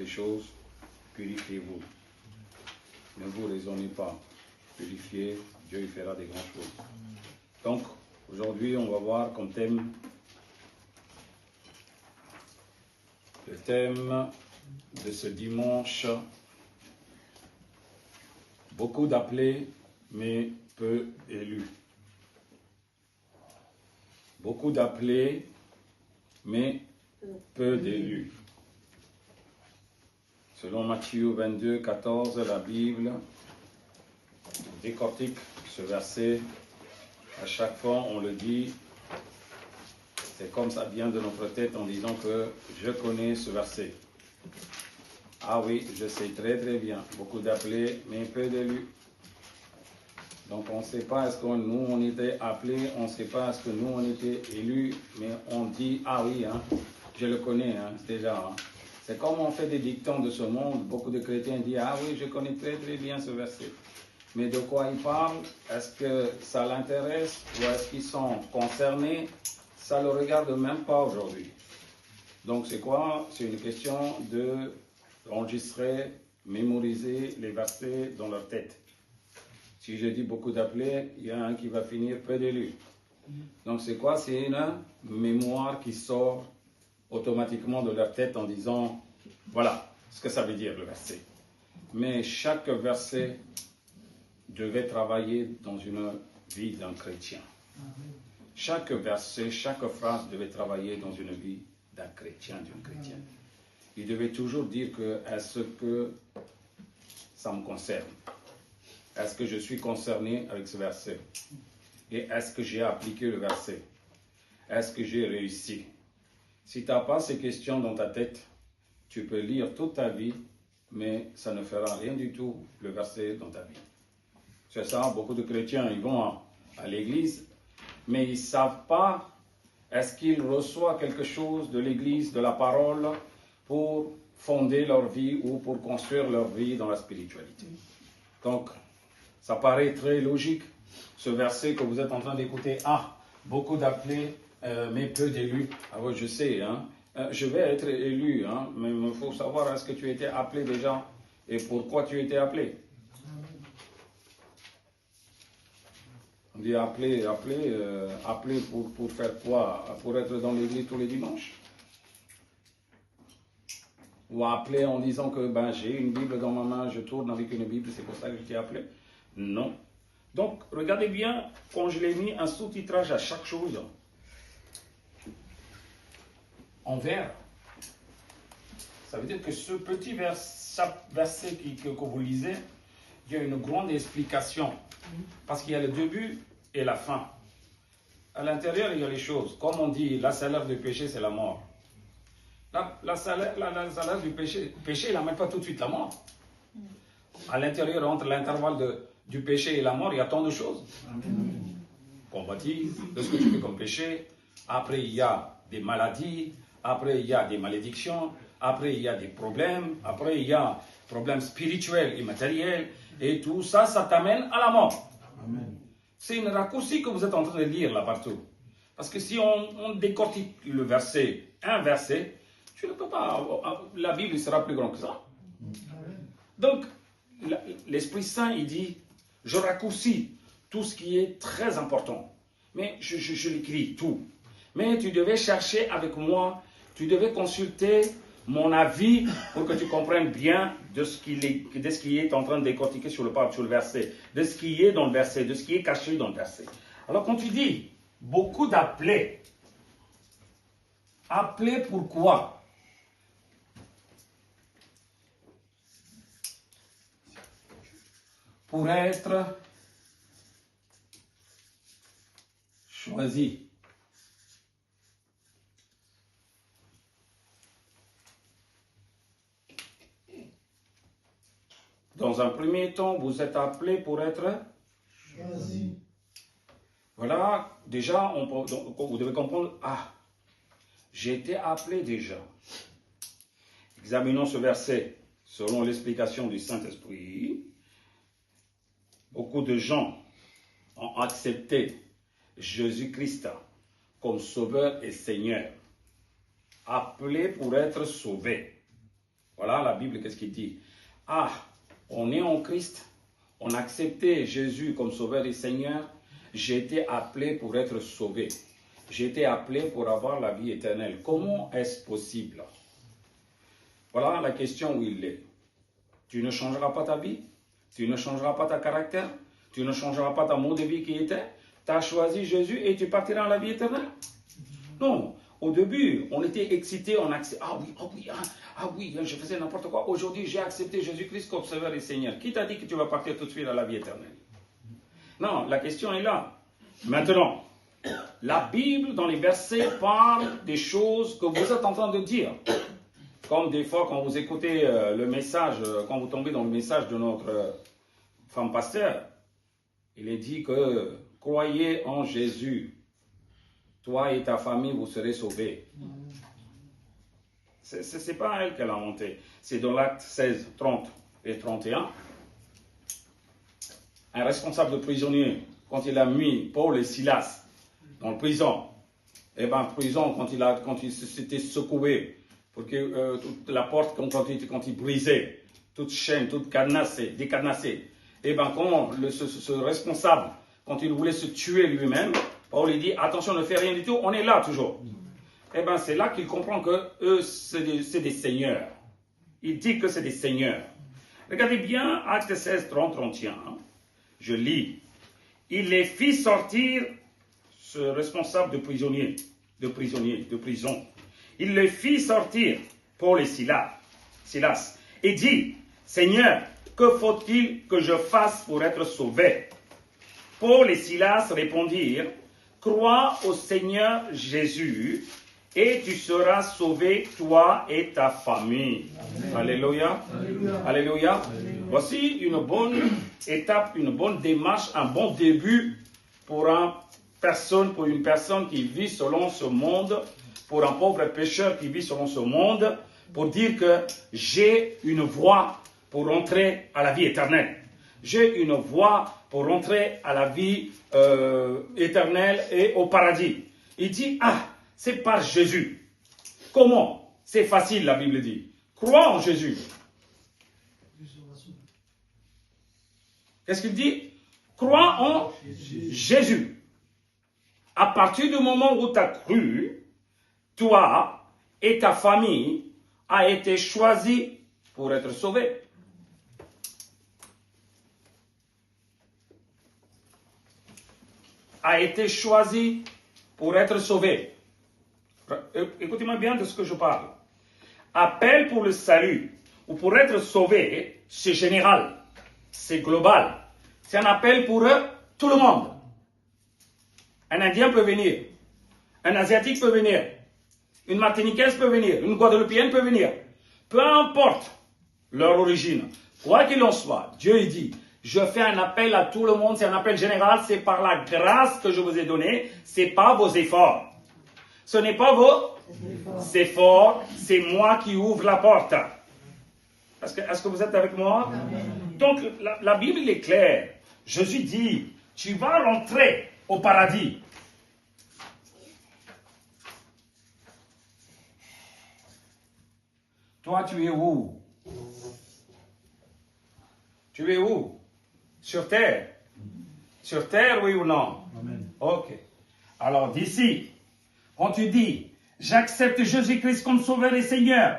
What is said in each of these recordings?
choses, purifiez-vous. Ne vous raisonnez pas. Purifiez, Dieu y fera des grandes choses. Donc, aujourd'hui, on va voir comme thème le thème de ce dimanche. Beaucoup d'appelés, mais peu élus. Beaucoup d'appelés, mais peu d'élus. Selon Matthieu 22, 14, la Bible décortique ce verset. À chaque fois, on le dit. C'est comme ça vient de notre tête en disant que je connais ce verset. Ah oui, je sais très très bien. Beaucoup d'appelés, mais peu d'élus. Donc on ne sait pas est-ce que nous on était appelés, on ne sait pas est-ce que nous on était élus, mais on dit, ah oui, hein, je le connais déjà. Hein. C'est comme on fait des dictons de ce monde, beaucoup de chrétiens disent, ah oui, je connais très très bien ce verset. Mais de quoi ils parlent? Est-ce que ça l'intéresse ou est-ce qu'ils sont concernés? Ça ne le regarde même pas aujourd'hui. Donc c'est quoi? C'est une question d'enregistrer, mémoriser les versets dans leur tête. Si je dis beaucoup d'appelés, il y a un qui va finir peu d'élus. Donc c'est quoi? C'est une mémoire qui sort automatiquement de leur tête en disant, voilà ce que ça veut dire le verset. Mais chaque verset devait travailler dans une vie d'un chrétien. Chaque verset, chaque phrase devait travailler dans une vie d'un chrétien, d'une chrétienne. Il devait toujours dire que est-ce que ça me concerne? Est-ce que je suis concerné avec ce verset? Et est-ce que j'ai appliqué le verset? Est-ce que j'ai réussi? Si tu n'as pas ces questions dans ta tête, tu peux lire toute ta vie, mais ça ne fera rien du tout le verset dans ta vie. C'est ça, beaucoup de chrétiens, ils vont à l'église, mais ils ne savent pas, est-ce qu'ils reçoivent quelque chose de l'église, de la parole, pour fonder leur vie ou pour construire leur vie dans la spiritualité. Donc, ça paraît très logique, ce verset que vous êtes en train d'écouter. Ah, beaucoup d'appelés, mais peu d'élus. Ah oui, je sais, hein. Je vais être élu, hein, mais il faut savoir est-ce que tu étais appelé déjà et pourquoi tu étais appelé. On dit appelé pour faire quoi? Pour être dans l'église tous les dimanches? Ou appelé en disant que ben, j'ai une Bible dans ma main, je tourne avec une Bible, c'est pour ça que je t'ai appelé? Non. Donc, regardez bien, quand je l'ai mis un sous-titrage à chaque chose, en vert. Ça veut dire que ce petit verset que vous lisez, il y a une grande explication. Parce qu'il y a le début et la fin. À l'intérieur, il y a les choses. Comme on dit, la salaire du péché, c'est la mort. La salaire du péché, il n'amène pas tout de suite la mort. À l'intérieur, entre l'intervalle du péché et la mort, il y a tant de choses. Qu'on baptise, de ce que tu fais comme péché. Après, il y a des maladies. Après, il y a des malédictions. Après, il y a des problèmes. Après, il y a des problèmes spirituels et matériels. Et tout ça, ça t'amène à la mort. Amen. C'est une raccourci que vous êtes en train de lire là partout. Parce que si on décortique le verset, un verset, tu ne peux pas, la Bible sera plus grande que ça. Donc, l'Esprit Saint, il dit, je raccourcis tout ce qui est très important. Mais je l'écris tout. Mais tu devais chercher avec moi, tu devais consulter mon avis pour que tu comprennes bien de ce qui est en train de décortiquer sur le verset, de ce qui est dans le verset, de ce qui est caché dans le verset. Alors quand tu dis beaucoup d'appelés, appelés pourquoi? Pour être choisi. Dans un premier temps, vous êtes appelé pour être choisi. Voilà, déjà, vous devez comprendre, ah, j'ai été appelé déjà. Examinons ce verset selon l'explication du Saint-Esprit. Beaucoup de gens ont accepté Jésus-Christ comme Sauveur et Seigneur, appelés pour être sauvés. Voilà la Bible, qu'est-ce qu'il dit? Ah, on est en Christ, on a accepté Jésus comme Sauveur et Seigneur, j'ai été appelé pour être sauvé. J'ai été appelé pour avoir la vie éternelle. Comment est-ce possible? Voilà la question où il est. Tu ne changeras pas ta vie, tu ne changeras pas ta caractère, tu ne changeras pas ta mode de vie qui était. Tu as choisi Jésus et tu partiras dans la vie éternelle. Non. Au début, on était excités, on acceptait. Ah oui, je faisais n'importe quoi. Aujourd'hui, j'ai accepté Jésus-Christ comme Sauveur et Seigneur. Qui t'a dit que tu vas partir tout de suite à la vie éternelle? Non, la question est là. Maintenant, la Bible, dans les versets, parle des choses que vous êtes en train de dire. Comme des fois, quand vous écoutez le message, quand vous tombez dans le message de notre femme pasteur, il est dit que croyez en Jésus. Toi et ta famille, vous serez sauvés. Ce n'est pas elle qu'elle a monté. C'est dans l'acte 16, 30 et 31. Un responsable de prisonnier, quand il a mis Paul et Silas dans le prison, prison, quand il s'était secoué, pour que toute la porte, quand il brisait, toute chaîne, toute décadenassée, quand ce responsable, quand il voulait se tuer lui-même, Paul lui dit, attention, ne fais rien du tout, on est là toujours. C'est là qu'il comprend que eux, c'est des seigneurs. Il dit que c'est des seigneurs. Regardez bien, Acte 16, 30, 31. Je lis. Il les fit sortir, ce responsable de prison. Il les fit sortir, Paul et Silas, et dit, Seigneur, que faut-il que je fasse pour être sauvé? Paul et Silas répondirent, crois au Seigneur Jésus et tu seras sauvé, toi et ta famille. Amen. Alléluia. Alléluia. Alléluia. Voici une bonne étape, une bonne démarche, un bon début pour une personne qui vit selon ce monde, pour un pauvre pécheur qui vit selon ce monde, pour dire que j'ai une voie pour entrer à la vie éternelle. J'ai une voie pour entrer à la vie éternelle et au paradis. Il dit, c'est par Jésus. Comment? C'est facile, la Bible dit. Crois en Jésus. Qu'est-ce qu'il dit? Crois en Jésus. À partir du moment où tu as cru, toi et ta famille a été choisis pour être sauvés. A été choisi pour être sauvé. Écoutez-moi bien de ce que je parle. Appel pour le salut ou pour être sauvé, c'est général, c'est global. C'est un appel pour tout le monde. Un Indien peut venir, un Asiatique peut venir, une Martiniquaise peut venir, une Guadeloupéenne peut venir. Peu importe leur origine, quoi qu'il en soit, Dieu dit, je fais un appel à tout le monde, c'est un appel général, c'est par la grâce que je vous ai donnée, c'est pas vos efforts. Ce n'est pas vos efforts, c'est moi qui ouvre la porte. Est-ce que vous êtes avec moi? Amen. Donc la Bible est claire. Jésus dit, tu vas rentrer au paradis. Toi, tu es où? Tu es où? Sur terre. Sur terre, oui ou non? Amen. Ok. Alors d'ici, quand tu dis, j'accepte Jésus-Christ comme Sauveur et Seigneur,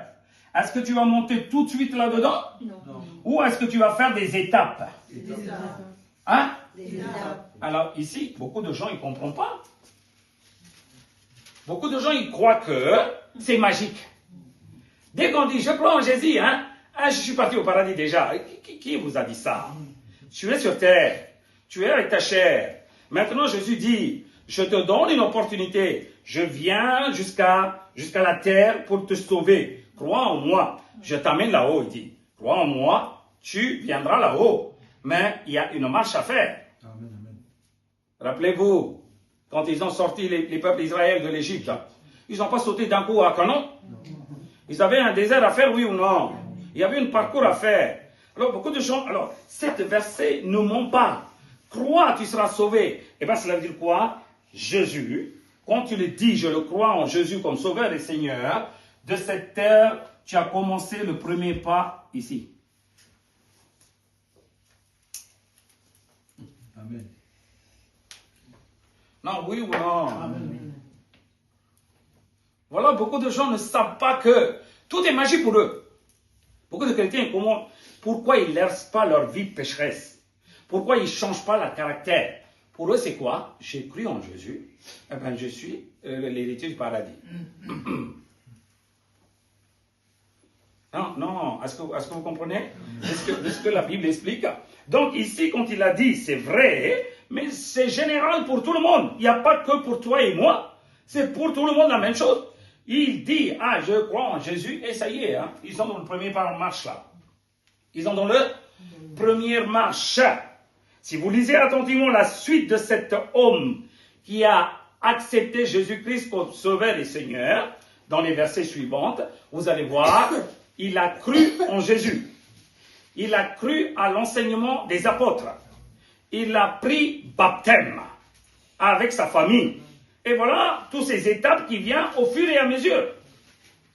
est-ce que tu vas monter tout de suite là-dedans? Non. Ou est-ce que tu vas faire des étapes? Des étapes. Hein? Des étapes. Alors ici, beaucoup de gens, ils ne comprennent pas. Beaucoup de gens, ils croient que c'est magique. Dès qu'on dit, je crois en Jésus, je suis parti au paradis déjà. Qui vous a dit ça? Tu es sur terre, tu es avec ta chair. Maintenant, Jésus dit, je te donne une opportunité. Je viens jusqu'à la terre pour te sauver. Crois en moi. Je t'amène là-haut, il dit. Crois en moi, tu viendras là-haut. Mais il y a une marche à faire. Amen, amen. Rappelez-vous, quand ils ont sorti les peuples d'Israël de l'Égypte, ils n'ont pas sauté d'un coup à Canaan. Ils avaient un désert à faire, oui ou non? Il y avait un parcours à faire. Alors, beaucoup de gens, cet verset ne ment pas. Crois, tu seras sauvé. Cela veut dire quoi? Jésus, quand tu le dis, je le crois en Jésus comme Sauveur et Seigneur, de cette terre, tu as commencé le premier pas ici. Amen. Non, oui ou non? Amen. Voilà, beaucoup de gens ne savent pas que tout est magie pour eux. Beaucoup de chrétiens, pourquoi ils ne laissent pas leur vie pécheresse? Pourquoi ils ne changent pas leur caractère? Pour eux, c'est quoi? J'ai cru en Jésus, eh bien, je suis l'héritier du paradis. Non, est-ce que vous comprenez ce que la Bible explique? Donc ici, quand il a dit, c'est vrai, mais c'est général pour tout le monde. Il n'y a pas que pour toi et moi. C'est pour tout le monde la même chose. Il dit, ah, je crois en Jésus, et ça y est, hein, ils sont dans le premier pas en marche là. Ils sont dans le première marche. Si vous lisez attentivement la suite de cet homme qui a accepté Jésus-Christ comme Sauveur et Seigneur, dans les versets suivants, vous allez voir, il a cru en Jésus. Il a cru à l'enseignement des apôtres. Il a pris baptême avec sa famille. Et voilà, toutes ces étapes qui viennent au fur et à mesure.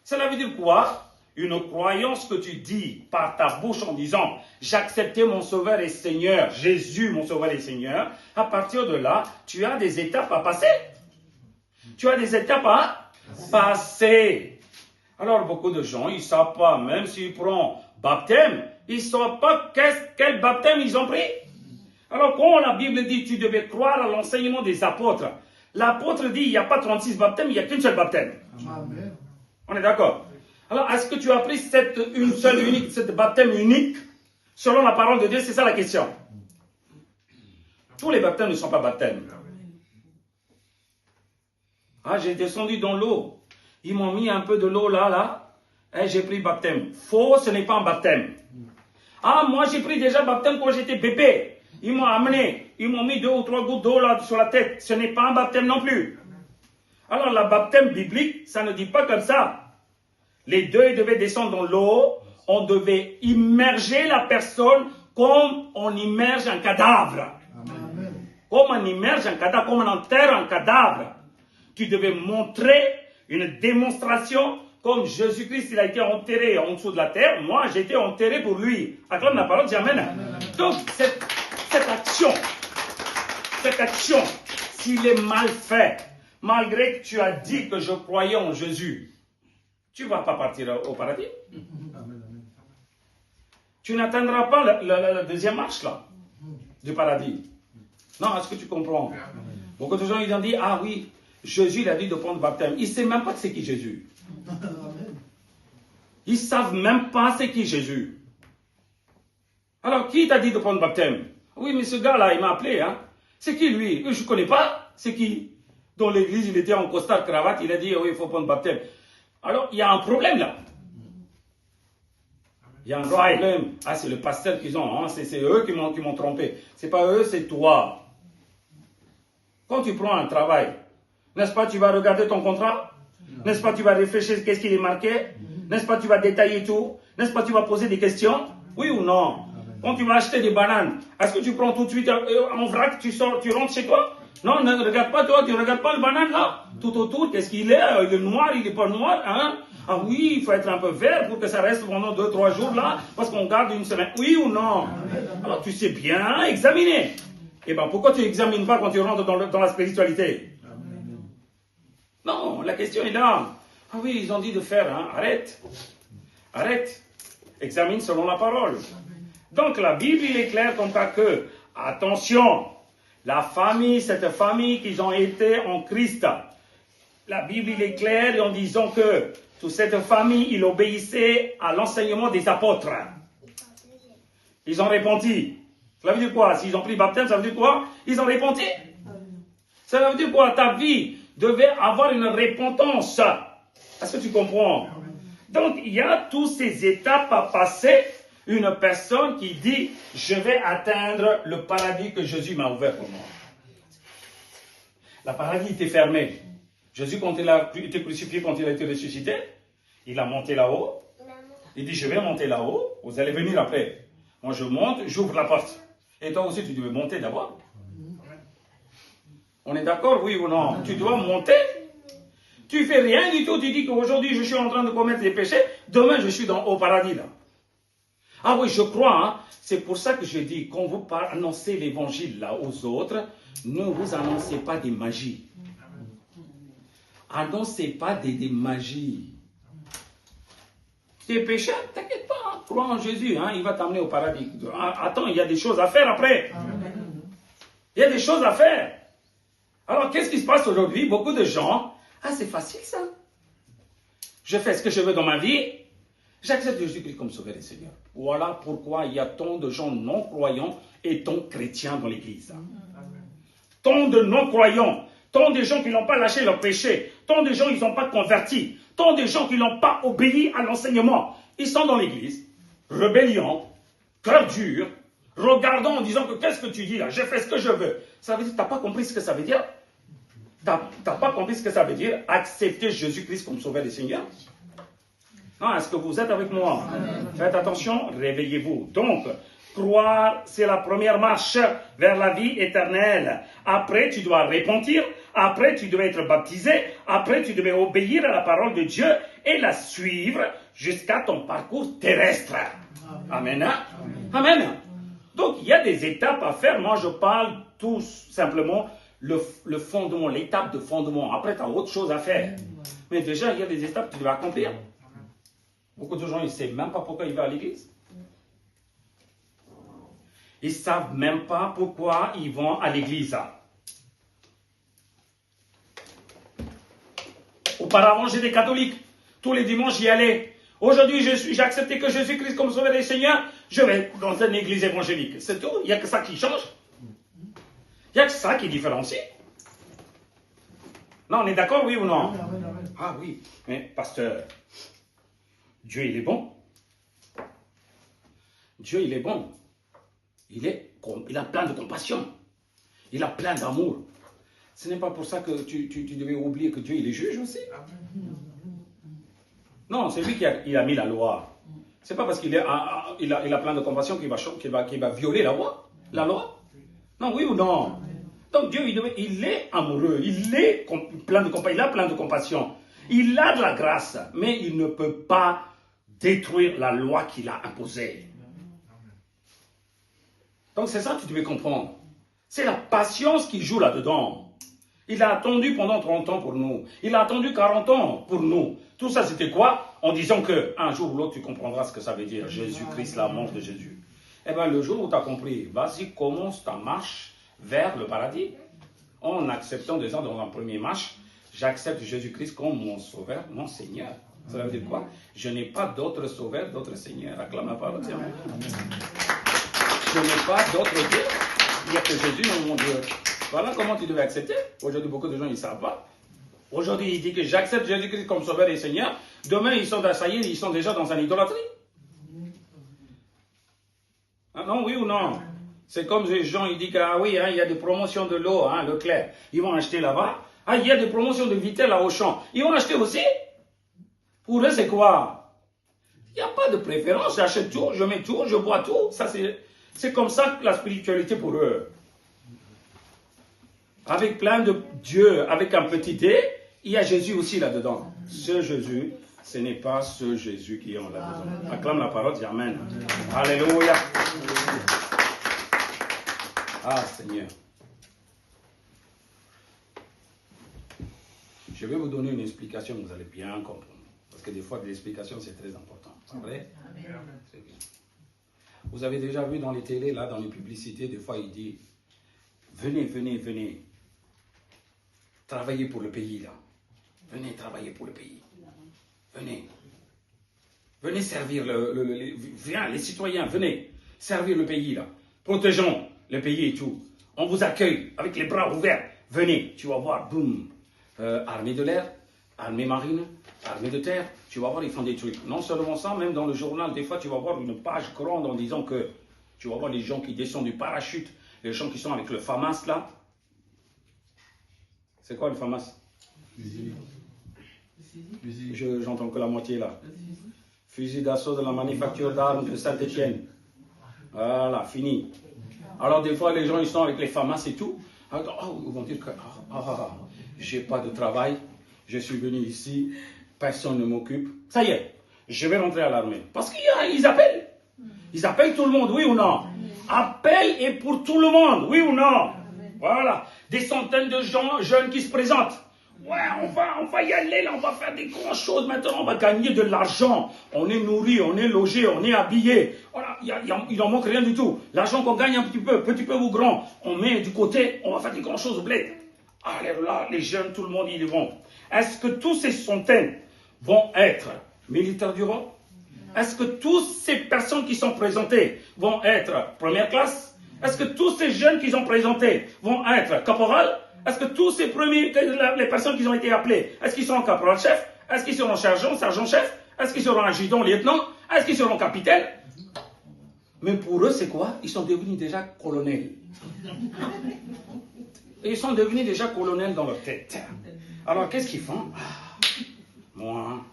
Cela veut dire quoi? Une croyance que tu dis par ta bouche en disant « J'acceptais mon Sauveur et Seigneur, Jésus mon Sauveur et Seigneur », à partir de là, tu as des étapes à passer. Tu as des étapes à passer. Alors, beaucoup de gens, ils ne savent pas, même s'ils prennent baptême, ils ne savent pas quel baptême ils ont pris. Alors, quand la Bible dit tu devais croire à l'enseignement des apôtres, l'apôtre dit il n'y a pas 36 baptêmes, il n'y a qu'une seule baptême. Amen. On est d'accord? Alors, est-ce que tu as pris cette baptême unique selon la parole de Dieu? C'est ça la question. Tous les baptêmes ne sont pas baptêmes. Ah, j'ai descendu dans l'eau. Ils m'ont mis un peu de l'eau là, et j'ai pris baptême. Faux, ce n'est pas un baptême. Ah, moi j'ai pris déjà baptême quand j'étais bébé. Ils m'ont amené, ils m'ont mis 2 ou 3 gouttes d'eau là sur la tête. Ce n'est pas un baptême non plus. Alors, le baptême biblique, ça ne dit pas comme ça. Les deux, ils devaient descendre dans l'eau. On devait immerger la personne comme on immerge un cadavre. Amen. Comme on immerge un cadavre, comme on enterre un cadavre. Tu devais montrer une démonstration comme Jésus-Christ, il a été enterré en dessous de la terre. Moi, j'ai été enterré pour lui. Acclame la parole, dis Amen. Donc, cette action, s'il est mal fait, malgré que tu as dit que je croyais en Jésus, tu ne vas pas partir au paradis. Tu n'atteindras pas la deuxième marche là, du paradis. Non, est-ce que tu comprends? Beaucoup de gens ils ont dit, ah oui, Jésus il a dit de prendre le baptême. Ils ne savent même pas c'est qui Jésus. Ils ne savent même pas c'est qui Jésus. Alors, qui t'a dit de prendre le baptême? Oui, mais ce gars-là, il m'a appelé. Hein? C'est qui lui? Je ne connais pas. C'est qui? Dans l'église, il était en costard cravate, il a dit, oui, il faut prendre le baptême. Alors, il y a un problème là. Il y a un problème. Ah, c'est le pasteur qu'ils ont. Hein? C'est eux qui m'ont trompé. Ce n'est pas eux, c'est toi. Quand tu prends un travail, n'est-ce pas, tu vas regarder ton contrat? N'est-ce pas, tu vas réfléchir qu'est-ce qu'il est marqué? N'est-ce pas, tu vas détailler tout? N'est-ce pas, tu vas poser des questions? Oui ou non? Quand tu vas acheter des bananes, est-ce que tu prends tout de suite en vrac, tu rentres chez toi? Non, ne regarde pas toi, tu ne regardes pas le banane là? Tout autour, qu'est-ce qu'il est? Il est noir, il n'est pas noir, hein? Ah oui, il faut être un peu vert pour que ça reste pendant 2-3 jours là, parce qu'on garde une semaine. Oui ou non? Alors tu sais bien examiner. Eh bien, pourquoi tu n'examines pas quand tu rentres dans la spiritualité? Non, la question est là. Ah oui, ils ont dit de faire, hein? Arrête. Arrête. Examine selon la parole. Donc la Bible, il est clair comme ça que, attention, la famille, cette famille qu'ils ont été en Christ, la Bible, il est clair en disant que toute cette famille, il obéissait à l'enseignement des apôtres. Ils ont répandu. Ça veut dire quoi? S'ils ont pris baptême, ça veut dire quoi? Ils ont répandu. Ça veut dire quoi? Ta vie devait avoir une repentance. Est-ce que tu comprends? Donc, il y a toutes ces étapes à passer. Une personne qui dit, je vais atteindre le paradis que Jésus m'a ouvert pour moi. Le paradis était fermé. Jésus, quand il a été crucifié, quand il a été ressuscité, il a monté là-haut. Il dit, je vais monter là-haut, vous allez venir après. Moi, je monte, j'ouvre la porte. Et toi aussi, tu devais monter d'abord. On est d'accord, oui ou non? Tu dois monter. Tu fais rien du tout, tu dis qu'aujourd'hui je suis en train de commettre des péchés, demain je suis au paradis là. Ah oui, je crois, hein. C'est pour ça que je dis, quand vous annoncez l'évangile là aux autres, ne vous annoncez pas des magies. Annoncez pas des magies. Tes péchés, t'inquiète pas, hein. Crois en Jésus, hein, il va t'amener au paradis. Attends, il y a des choses à faire après. Il y a des choses à faire. Alors, qu'est-ce qui se passe aujourd'hui? Beaucoup de gens, c'est facile ça. Je fais ce que je veux dans ma vie. J'accepte Jésus-Christ comme sauveur et Seigneur. Voilà pourquoi il y a tant de gens non-croyants et tant de chrétiens dans l'église. Tant de non-croyants, tant de gens qui n'ont pas lâché leur péché, tant de gens qui ne sont pas convertis, tant de gens qui n'ont pas obéi à l'enseignement. Ils sont dans l'église, rébellion, cœur dur, regardant en disant que qu'est-ce que tu dis là, je fais ce que je veux. Ça veut dire, tu n'as pas compris ce que ça veut dire? Tu n'as pas compris ce que ça veut dire, accepter Jésus-Christ comme sauveur et Seigneur? Est-ce que vous êtes avec moi? Faites attention, réveillez-vous. Donc, croire, c'est la première marche vers la vie éternelle. Après, tu dois repentir. Après, tu dois être baptisé. Après, tu dois obéir à la parole de Dieu et la suivre jusqu'à ton parcours terrestre. Amen. Amen. Donc, il y a des étapes à faire. Moi, je parle tout simplement le fondement, l'étape de fondement. Après, tu as autre chose à faire. Mais déjà, il y a des étapes que tu dois accomplir. Beaucoup de gens, ils ne savent même pas pourquoi ils vont à l'église. Ils ne savent même pas pourquoi ils vont à l'église. Auparavant, j'étais catholique. Tous les dimanches, j'y allais. Aujourd'hui, j'ai accepté que Jésus-Christ comme sauveur et Seigneur. Je vais dans une église évangélique. C'est tout. Il n'y a que ça qui change. Il n'y a que ça qui différencie. Non, on est d'accord, oui ou non? Ah oui, mais pasteur, Dieu, il est bon. Dieu, il est bon. Il a plein de compassion. Il a plein d'amour. Ce n'est pas pour ça que tu devais oublier que Dieu, il est juge aussi. Non, c'est lui qui a mis la loi. C'est pas parce qu'il a plein de compassion qu'il va violer la loi. La loi. Non, oui ou non? Donc Dieu, il est amoureux. Il a plein de compassion. Il a de la grâce. Mais il ne peut pas détruire la loi qu'il a imposée. Donc c'est ça que tu devais comprendre. C'est la patience qui joue là-dedans. Il a attendu pendant 30 ans pour nous. Il a attendu 40 ans pour nous. Tout ça c'était quoi? En disant que un jour ou l'autre tu comprendras ce que ça veut dire. Jésus-Christ, l'amour de Jésus. Eh bien le jour où tu as compris, vas-y, commence ta marche vers le paradis. En acceptant déjà dans la première marche, j'accepte Jésus-Christ comme mon sauveur, mon Seigneur. Ça veut dire quoi? Je n'ai pas d'autre sauveur, d'autre Seigneur. Acclame la parole. Je n'ai pas d'autre Dieu. Il n'y a que Jésus, mon Dieu. Voilà comment tu devais accepter. Aujourd'hui, beaucoup de gens, ils ne savent pas. Aujourd'hui, ils disent que j'accepte Jésus-Christ comme sauveur et Seigneur. Demain, ils sont déjà dans une idolâtrie. Ah non, oui ou non? C'est comme les gens, ils disent que, oui, il y a des promotions de l'eau, Leclerc. Ils vont acheter là-bas. Il y a des promotions de Vitel à Auchan. Ils vont acheter aussi. Pour eux, c'est quoi? Il n'y a pas de préférence. J'achète tout, je mets tout, je bois tout. Ça, c'est comme ça que la spiritualité pour eux. Avec plein de Dieu, avec un petit D, il y a Jésus aussi là-dedans. Ce Jésus, ce n'est pas ce Jésus qui est là-dedans. Acclame la parole, dis Amen. Alléluia. Ah, Seigneur. Je vais vous donner une explication, vous allez bien comprendre. Parce que des fois, l'explication, c'est très important. C'est vrai? Très bien. Vous avez déjà vu dans les télés, là, dans les publicités, des fois, il dit, venez, venez, venez, travaillez pour le pays, là. Venez travailler pour le pays. Venez. Venez servir les citoyens, venez servir le pays, là. Protégeons le pays et tout. On vous accueille avec les bras ouverts. Venez, tu vas voir, boum, armée de l'air, armée marine, armée de terre, tu vas voir, ils font des trucs. Non seulement ça, même dans le journal, des fois, tu vas voir une page grande en disant que tu vas voir les gens qui descendent du parachute, les gens qui sont avec le FAMAS, là. C'est quoi le FAMAS? Fusil. J'entends que la moitié, là. Fusil d'assaut de la manufacture d'armes de Saint-Étienne. Voilà, fini. Alors, des fois, les gens, ils sont avec les FAMAS et tout. Alors, ils vont dire que, j'ai pas de travail. je suis venu ici, personne ne m'occupe. Ça y est, je vais rentrer à l'armée. Parce qu'ils appellent. Ils appellent tout le monde, oui ou non? Appel est pour tout le monde, oui ou non? Voilà. Des centaines de gens jeunes qui se présentent. Ouais, on va y aller, là, on va faire des grandes choses maintenant, on va gagner de l'argent. On est nourri, on est logé, on est habillé. Voilà, il n'en manque rien du tout. L'argent qu'on gagne un petit peu ou grand, on met du côté, on va faire des grandes choses au bled. Alors là, les jeunes, tout le monde, ils y vont. Est-ce que tous ces centaines vont être militaires du roi? Est-ce que toutes ces personnes qui sont présentées vont être première classe? Est-ce que tous ces jeunes qui sont présentés vont être caporal? Est-ce que tous ces les personnes qui ont été appelées, est-ce qu'ils seront caporal-chef? Est-ce qu'ils seront sergent-chef? Est-ce qu'ils seront adjudant, lieutenant? Est-ce qu'ils seront capitaine? Mais pour eux, c'est quoi? Ils sont devenus déjà colonels. Ils sont devenus déjà colonels dans leur tête. Alors, qu'est-ce qu'ils font? Moi,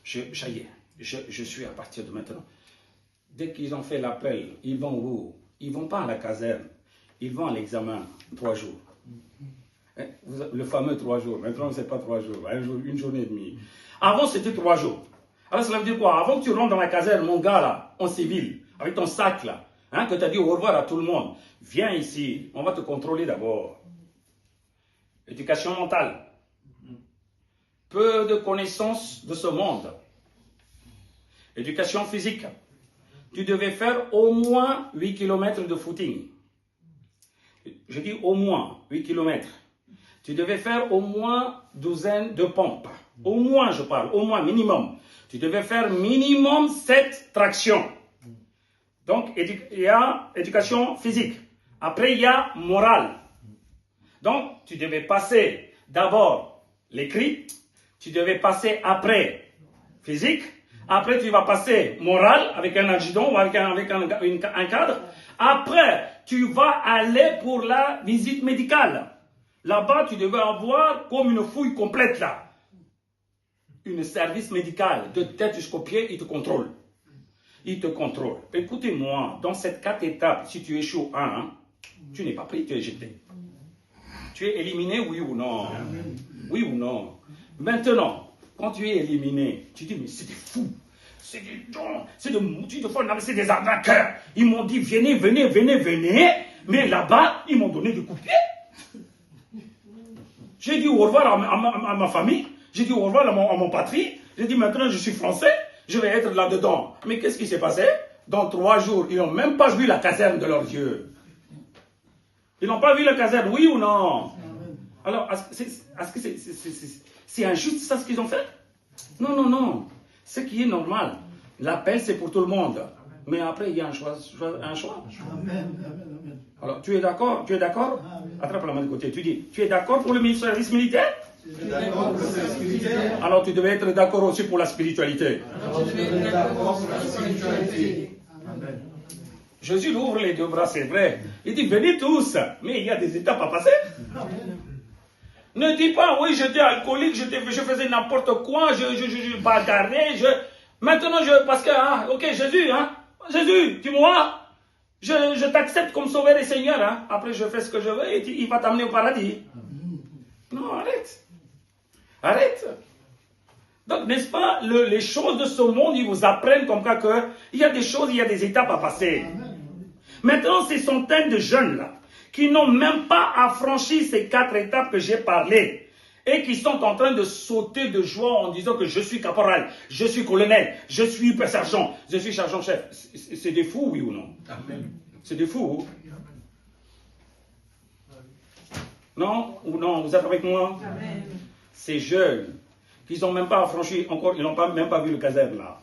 ça y est, je suis à partir de maintenant. Dès qu'ils ont fait l'appel, ils vont où? Ils ne vont pas à la caserne. Ils vont à l'examen 3 jours. Le fameux 3 jours. Maintenant, ce n'est pas 3 jours, une journée et demie. Avant, c'était 3 jours. Alors, cela veut dire quoi? Avant que tu rentres dans la caserne, mon gars, là, en civil, avec ton sac, là, que tu as dit au revoir à tout le monde, viens ici, on va te contrôler d'abord. Éducation mentale. Peu de connaissances de ce monde. Éducation physique. Tu devais faire au moins 8 km de footing. Je dis au moins 8 km. Tu devais faire au moins 12 de pompes. Au moins, je parle, au moins, minimum. Tu devais faire minimum 7 tractions. Donc, il y a éducation physique. Après, il y a morale. Donc, tu devais passer d'abord l'écrit. Tu devais passer après physique. Après, tu vas passer morale avec un adjudant ou avec un cadre. Après, tu vas aller pour la visite médicale. Là-bas, tu devais avoir comme une fouille complète là. Un service médical de tête jusqu'aux pieds, il te contrôle. Il te contrôle. Écoutez-moi, dans cette 4 étapes, si tu échoues tu n'es pas pris, tu es jeté. Tu es éliminé, oui ou non? Oui ou non? Maintenant, quand tu es éliminé, tu dis, mais c'est des fous. C'est des gens, c'est des arnaqueurs. Ils m'ont dit, venez. Mais là-bas, ils m'ont donné des coups de pied. J'ai dit au revoir à ma famille. J'ai dit au revoir à mon patrie. J'ai dit, maintenant, je suis français. Je vais être là-dedans. Mais qu'est-ce qui s'est passé? Dans 3 jours, ils n'ont même pas vu la caserne de leurs yeux. Ils n'ont pas vu la caserne, oui ou non? Alors, est-ce que c'est injuste ça ce qu'ils ont fait? Non. Ce qui est normal. L'appel, c'est pour tout le monde. Mais après, il y a un choix. Amen. Alors, tu es d'accord? Attrape la main de côté. Tu dis, tu es d'accord pour le service militaire? Je suis d'accord pour le service militaire. Alors, tu devais être d'accord aussi pour la spiritualité. Amen. Jésus ouvre les 2 bras, c'est vrai. Il dit, venez tous. Mais il y a des étapes à passer. Amen. Ne dis pas, oui, j'étais alcoolique, je faisais n'importe quoi, je bagarrais, maintenant, parce que, ok, Jésus, dis-moi, je t'accepte comme sauveur et Seigneur, après je fais ce que je veux et il va t'amener au paradis. Non, arrête. Donc, n'est-ce pas, les choses de ce monde, ils vous apprennent comme ça qu'il y a des choses, il y a des étapes à passer. Maintenant, ces centaines de jeunes là, qui n'ont même pas affranchi ces 4 étapes que j'ai parlé, et qui sont en train de sauter de joie en disant que je suis caporal, je suis colonel, je suis sergent, je suis sergent-chef. C'est des fous, oui ou non? Amen. C'est des fous. Non ou non? Vous êtes avec moi? Amen. Ces jeunes, qui n'ont même pas affranchi encore, ils n'ont même pas vu le caserne là.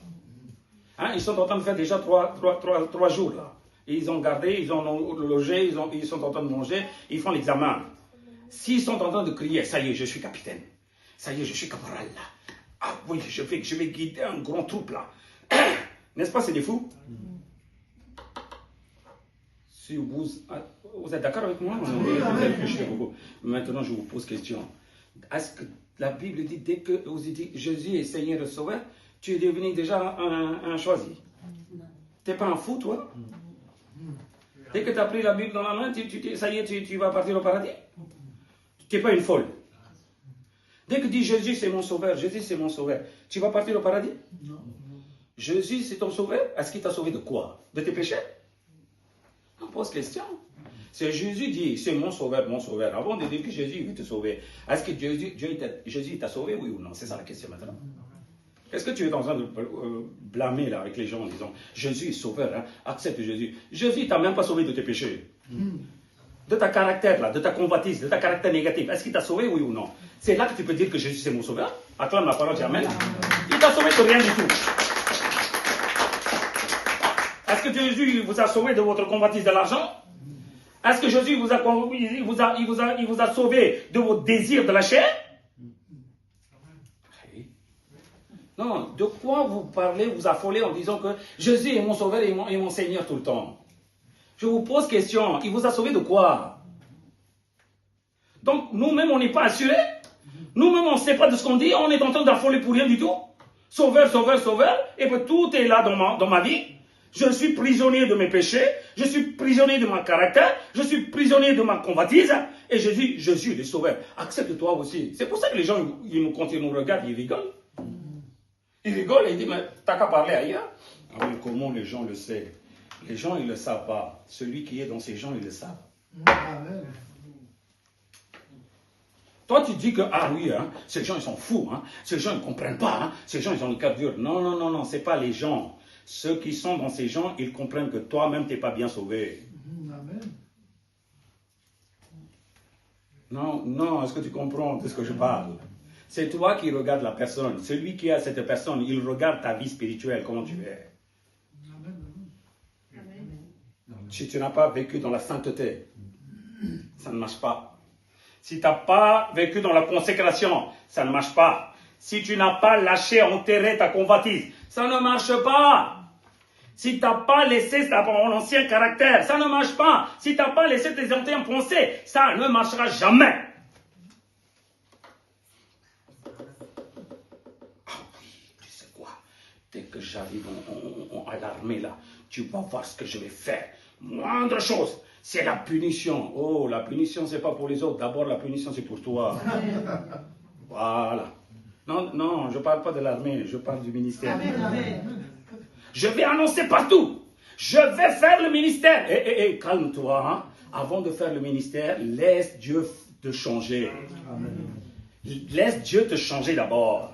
Ils sont en train de faire déjà 3 jours là. Ils ont gardé, ils ont logé, ils sont en train de manger, ils font l'examen. S'ils sont en train de crier, ça y est, je suis capitaine. Ça y est, je suis caporal là. Ah oui, je vais guider un grand troupe là. N'est-ce pas, c'est des fous? Si vous êtes d'accord avec moi? Maintenant, je vous pose question. Est-ce que la Bible dit, dès que vous dites Jésus est Seigneur et Sauveur, tu es devenu déjà un choisi? Tu n'es pas un fou, toi? Dès que tu as pris la Bible dans la main, ça y est, tu vas partir au paradis. Tu n'es pas une folle. Dès que tu dis Jésus c'est mon sauveur, Jésus c'est mon sauveur, tu vas partir au paradis? Non. Jésus c'est ton sauveur? Est-ce qu'il t'a sauvé de quoi? De tes péchés? On pose question. C'est Jésus dit, c'est mon sauveur, mon sauveur. Avant de dire que Jésus veut te sauver, est-ce que Jésus t'a sauvé, oui ou non? C'est ça la question maintenant. Est-ce que tu es en train de blâmer là avec les gens en disant, Jésus est sauveur, hein? Accepte Jésus. Jésus t'a même pas sauvé de tes péchés. De ta caractère là, de ta convoitise, de ta caractère négatif. Est-ce qu'il t'a sauvé, oui ou non? C'est là que tu peux dire que Jésus c'est mon sauveur. Acclame la parole, Amen. Il t'a sauvé de rien du tout. Est-ce que Jésus vous a sauvé de votre convoitise de l'argent? Est-ce que Jésus vous a sauvé de vos désirs de la chair? Non, de quoi vous parlez, vous affolez en disant que Jésus est mon sauveur et mon Seigneur tout le temps? Je vous pose question, il vous a sauvé de quoi? Donc nous-mêmes on n'est pas assurés. Nous-mêmes on ne sait pas de ce qu'on dit, on est en train d'affoler pour rien du tout. Sauveur, sauveur, sauveur, et puis tout est là dans ma vie. Je suis prisonnier de mes péchés, je suis prisonnier de mon caractère, je suis prisonnier de ma convoitise, et Jésus est le sauveur. Accepte-toi aussi. C'est pour ça que les gens, quand ils nous regardent, ils rigolent. Ils rigolent et ils disent, mais t'as qu'à parler ailleurs. Ah oui, comment les gens le savent? Les gens, ils ne le savent pas. Celui qui est dans ces gens, ils le savent. Amen. Toi, tu dis que, ah oui, hein, ces gens, ils sont fous. Hein, ces gens, ils ne comprennent pas. Hein, ces gens, ils ont le cœur dur. Non, non, non, non, ce n'est pas les gens. Ceux qui sont dans ces gens, ils comprennent que toi-même, tu n'es pas bien sauvé. Amen. Non, non, est-ce que tu comprends de ce que je parle? C'est toi qui regardes la personne. Celui qui a cette personne, il regarde ta vie spirituelle, comment tu es. Si tu n'as pas vécu dans la sainteté, ça ne marche pas. Si tu n'as pas vécu dans la consécration, ça ne marche pas. Si tu n'as pas lâché, enterré ta convoitise, ça ne marche pas. Si tu n'as pas laissé ton ancien caractère, ça ne marche pas. Si tu n'as pas laissé tes anciens pensées, ça ne marchera jamais. Ah oui, tu sais quoi? Dès que j'arrive à l'armée là, tu vas voir ce que je vais faire. Moindre chose, c'est la punition. Oh, la punition, c'est pas pour les autres. D'abord, la punition, c'est pour toi. Voilà. Non, non, je ne parle pas de l'armée, je parle du ministère. Amen. Je vais annoncer partout. Je vais faire le ministère. Calme-toi. Hein. Avant de faire le ministère, laisse Dieu te changer. Amen. Laisse Dieu te changer d'abord.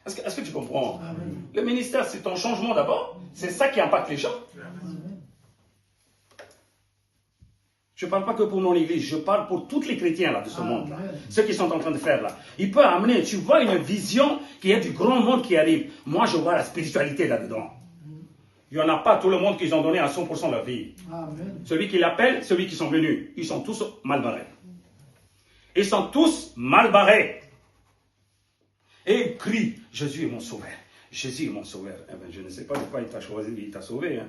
Est-ce que tu comprends? Amen. Le ministère, c'est ton changement d'abord. C'est ça qui impacte les gens. Je ne parle pas que pour mon église, je parle pour tous les chrétiens là, de ce monde-là. Ceux qui sont en train de faire là. Il peut amener, tu vois une vision qui est du grand monde qui arrive. Moi, je vois la spiritualité là-dedans. Il n'y en a pas tout le monde qui ont donné à 100% de leur vie. Amen. Celui qui l'appelle, celui qui sont venus. Ils sont tous mal barrés. Ils sont tous mal barrés. Et ils crient, Jésus est mon sauveur. Jésus est mon sauveur. Eh bien, je ne sais pas pourquoi il t'a choisi, il t'a sauvé. Hein.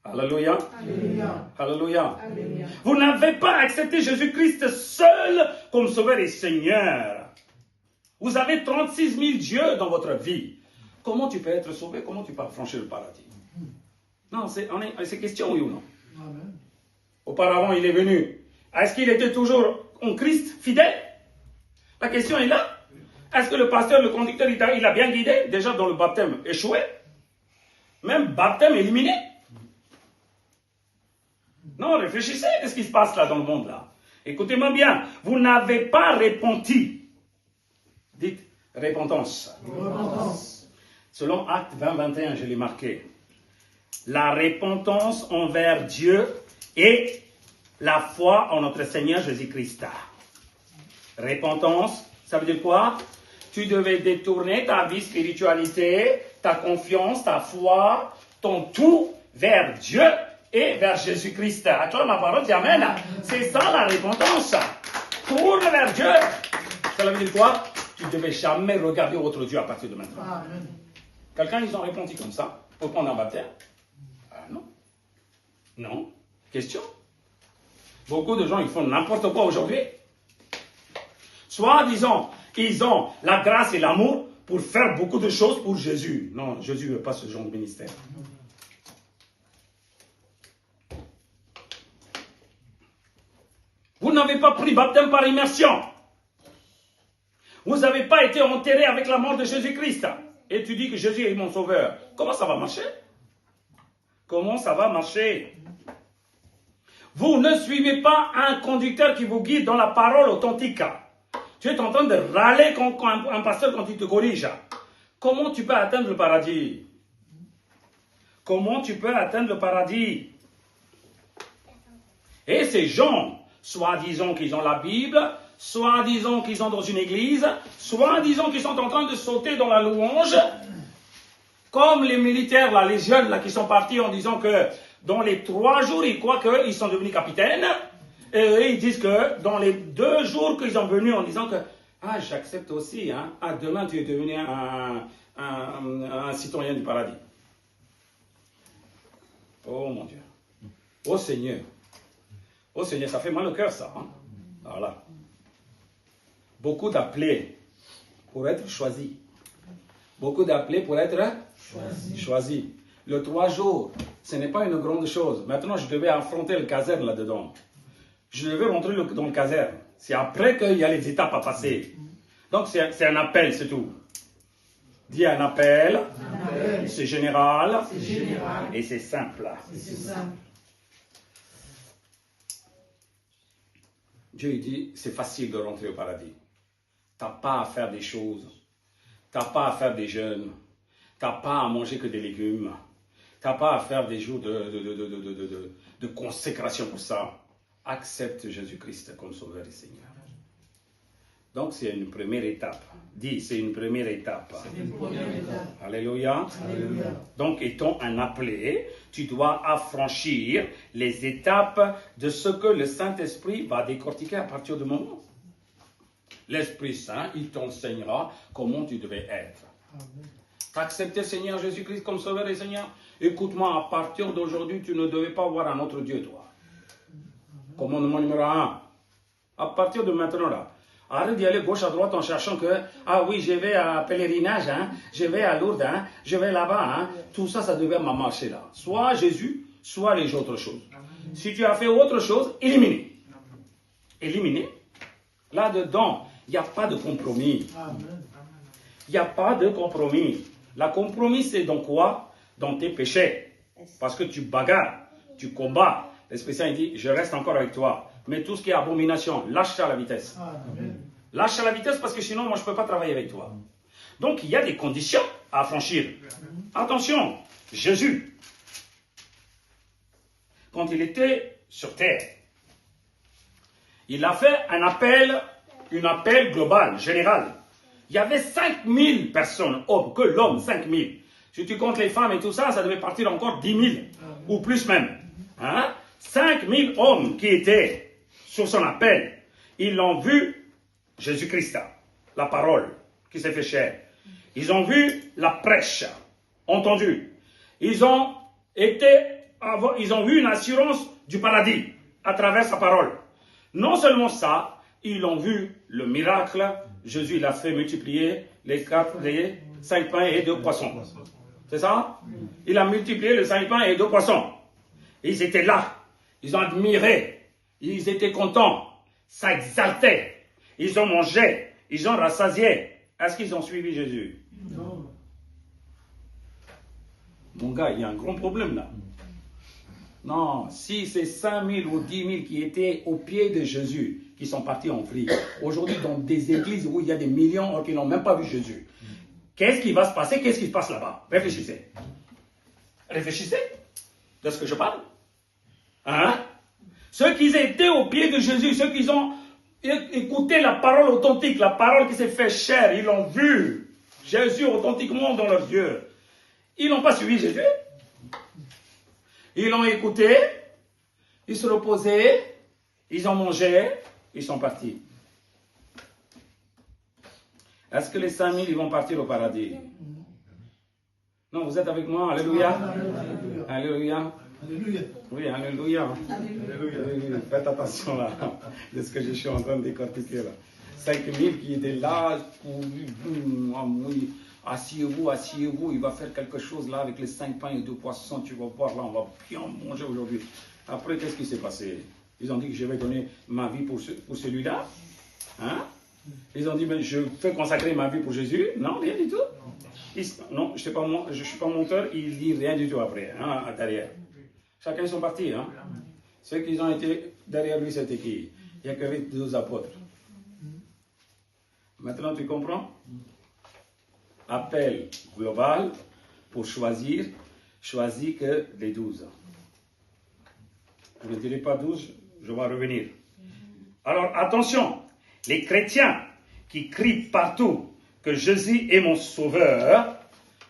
Alléluia. Alléluia. Alléluia. Alléluia. Vous n'avez pas accepté Jésus-Christ seul comme sauveur et Seigneur. Vous avez 36 000 dieux dans votre vie. Comment tu peux être sauvé? Comment tu peux franchir le paradis? Non, c'est question, oui ou non? Amen. Auparavant, il est venu. Est-ce qu'il était toujours en Christ, fidèle? La question est là. Est-ce que le pasteur, le conducteur, il a bien guidé? Déjà dans le baptême, échoué. Même baptême éliminé. Non, réfléchissez à ce qui se passe là dans le monde là. Écoutez-moi bien. Vous n'avez pas repenti. Dites repentance. Repentance. Selon Acte 20-21, je l'ai marqué. La repentance envers Dieu et la foi en notre Seigneur Jésus-Christ. Repentance, ça veut dire quoi? Tu devais détourner ta vie spiritualité, ta confiance, ta foi, ton tout vers Dieu et vers Jésus-Christ. Acclame ma parole, dis Amen. C'est ça la repentance. Tourne vers Dieu. Ça veut dire quoi? Tu ne devais jamais regarder autre Dieu à partir de maintenant. Amen. Quelqu'un, ils ont répondu comme ça pour prendre un baptême? Non. Non. Question. Beaucoup de gens, ils font n'importe quoi aujourd'hui. Soit, disons, ils ont la grâce et l'amour pour faire beaucoup de choses pour Jésus. Non, Jésus ne veut pas ce genre de ministère. Vous n'avez pas pris baptême par immersion. Vous n'avez pas été enterré avec la mort de Jésus-Christ. Et tu dis que Jésus est mon sauveur. Comment ça va marcher? Comment ça va marcher? Vous ne suivez pas un conducteur qui vous guide dans la parole authentique. Tu es en train de râler quand un pasteur quand il te corrige. Comment tu peux atteindre le paradis? Comment tu peux atteindre le paradis? Et ces gens, soit disant qu'ils ont la Bible, soit disant qu'ils sont dans une église, soit disant qu'ils sont en train de sauter dans la louange, comme les militaires, là, les jeunes là, qui sont partis en disant que dans les 3 jours, ils croient qu'ils sont devenus capitaines, et ils disent que dans les 2 jours qu'ils sont venus en disant que ah, j'accepte aussi, hein, ah, demain tu es devenu un citoyen du paradis. Oh mon Dieu. Oh Seigneur. Oh Seigneur, ça fait mal au cœur ça. Hein? Voilà. Beaucoup d'appelés pour être choisis. Beaucoup d'appelés pour être choisis. Le 3 jours, ce n'est pas une grande chose. Maintenant, je devais affronter le caserne là-dedans. Je devais rentrer dans le caserne. C'est après qu'il y a les étapes à passer. Donc, c'est un appel, c'est tout. Dis un appel. C'est général. Et c'est simple. Dieu dit, c'est facile de rentrer au paradis. Tu n'as pas à faire des choses. Tu n'as pas à faire des jeûnes. Tu n'as pas à manger que des légumes. Tu n'as pas à faire des jours de consécration pour ça. Accepte Jésus-Christ comme Sauveur et Seigneur. Donc c'est une première étape. Dis, c'est une première étape. Alléluia. Alléluia. Donc étant un appelé, tu dois affranchir les étapes de ce que le Saint-Esprit va décortiquer à partir du moment. L'Esprit Saint, il t'enseignera comment tu devais être. Tu as accepté Seigneur Jésus-Christ comme Sauveur et Seigneur? Écoute-moi, à partir d'aujourd'hui, tu ne devais pas voir un autre Dieu, toi. Commandement numéro 1. À partir de maintenant, là, arrête d'y aller gauche à droite en cherchant que, ah oui, je vais à pèlerinage, hein, je vais à Lourdes, hein, je vais là-bas. Hein. Tout ça, ça devait marcher là. Soit Jésus, soit les autres choses. Si tu as fait autre chose, éliminer. Éliminer. Là-dedans, il n'y a pas de compromis. Il n'y a pas de compromis. La compromis, c'est dans quoi? Dans tes péchés. Parce que tu bagarres, tu combats. L'Esprit Saint dit, je reste encore avec toi. Mais tout ce qui est abomination, lâche ça à la vitesse. Lâche à la vitesse parce que sinon, moi, je ne peux pas travailler avec toi. Donc, il y a des conditions à franchir. Attention, Jésus, quand il était sur terre, il a fait un appel global, général. Il y avait 5000 personnes, hommes, que l'homme, 5000. Si tu comptes les femmes et tout ça, ça devait partir encore 10 000, ou plus même. Hein? 5000 hommes qui étaient sur son appel, ils l'ont vu, Jésus-Christ, la parole qui s'est fait chair. Ils ont vu la prêche, entendu. Ils ont vu une assurance du paradis à travers sa parole. Non seulement ça, ils ont vu le miracle. Jésus, il a fait multiplier les 5 pains et 2 poissons. C'est ça? Il a multiplié les 5 pains et 2 poissons. Ils étaient là. Ils ont admiré. Ils étaient contents. Ça exaltait. Ils ont mangé. Ils ont rassasié. Est-ce qu'ils ont suivi Jésus? Non. Mon gars, il y a un grand problème là. Non, si c'est 5000 ou 10 000 qui étaient au pied de Jésus, qui sont partis en vrille, aujourd'hui dans des églises où il y a des millions qui n'ont même pas vu Jésus, qu'est-ce qui va se passer? Qu'est-ce qui se passe là-bas? Réfléchissez. Réfléchissez de ce que je parle. Hein? Ceux qui étaient au pied de Jésus, ceux qui ont écouté la parole authentique, la parole qui s'est fait chair, ils l'ont vu, Jésus authentiquement dans leurs yeux. Ils n'ont pas suivi Jésus. Ils l'ont écouté, ils se reposaient, ils ont mangé, ils sont partis. Est-ce que les 5000 ils vont partir au paradis? Non, vous êtes avec moi? Alléluia. Alléluia. Alléluia. Oui, alléluia. Oui, faites attention là, de ce que je suis en train de décortiquer là. 5000 qui étaient là, oui, asseyez-vous, il va faire quelque chose là avec les 5 pains et 2 poissons, tu vas voir là, on va bien manger aujourd'hui. Après, qu'est-ce qui s'est passé? Ils ont dit que je vais donner ma vie pour celui-là. Hein? Ils ont dit, mais je peux consacrer ma vie pour Jésus. Non, rien du tout. Non, je ne suis pas monteur, il dit rien du tout après, hein, derrière. Chacun sont partis. Hein? Ceux qui ont été derrière lui, c'était qui? Il n'y a que les 12 apôtres. Maintenant, tu comprends? Appel global pour choisir que les 12. Je ne dirai pas 12, je vais revenir. Alors, attention, les chrétiens qui crient partout que Jésus est mon sauveur,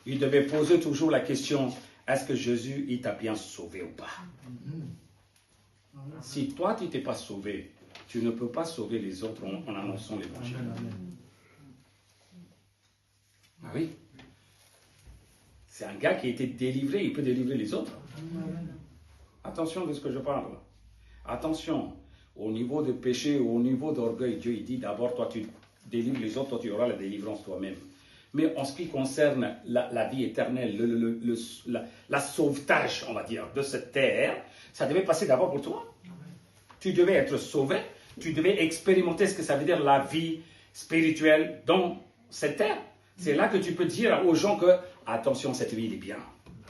ils devaient poser toujours la question, est-ce que Jésus, il t'a bien sauvé ou pas? Si toi, tu t'es pas sauvé, tu ne peux pas sauver les autres en annonçant l'évangile. Ah oui. C'est un gars qui a été délivré, il peut délivrer les autres. Attention de ce que je parle. Attention, au niveau de péché, au niveau d'orgueil, Dieu il dit d'abord, toi tu délivres les autres, toi tu auras la délivrance toi-même. Mais en ce qui concerne la vie éternelle, la sauvetage, on va dire, de cette terre, ça devait passer d'abord pour toi. Tu devais être sauvé, tu devais expérimenter ce que ça veut dire la vie spirituelle dans cette terre. C'est là que tu peux dire aux gens que, attention, cette vie, elle est bien.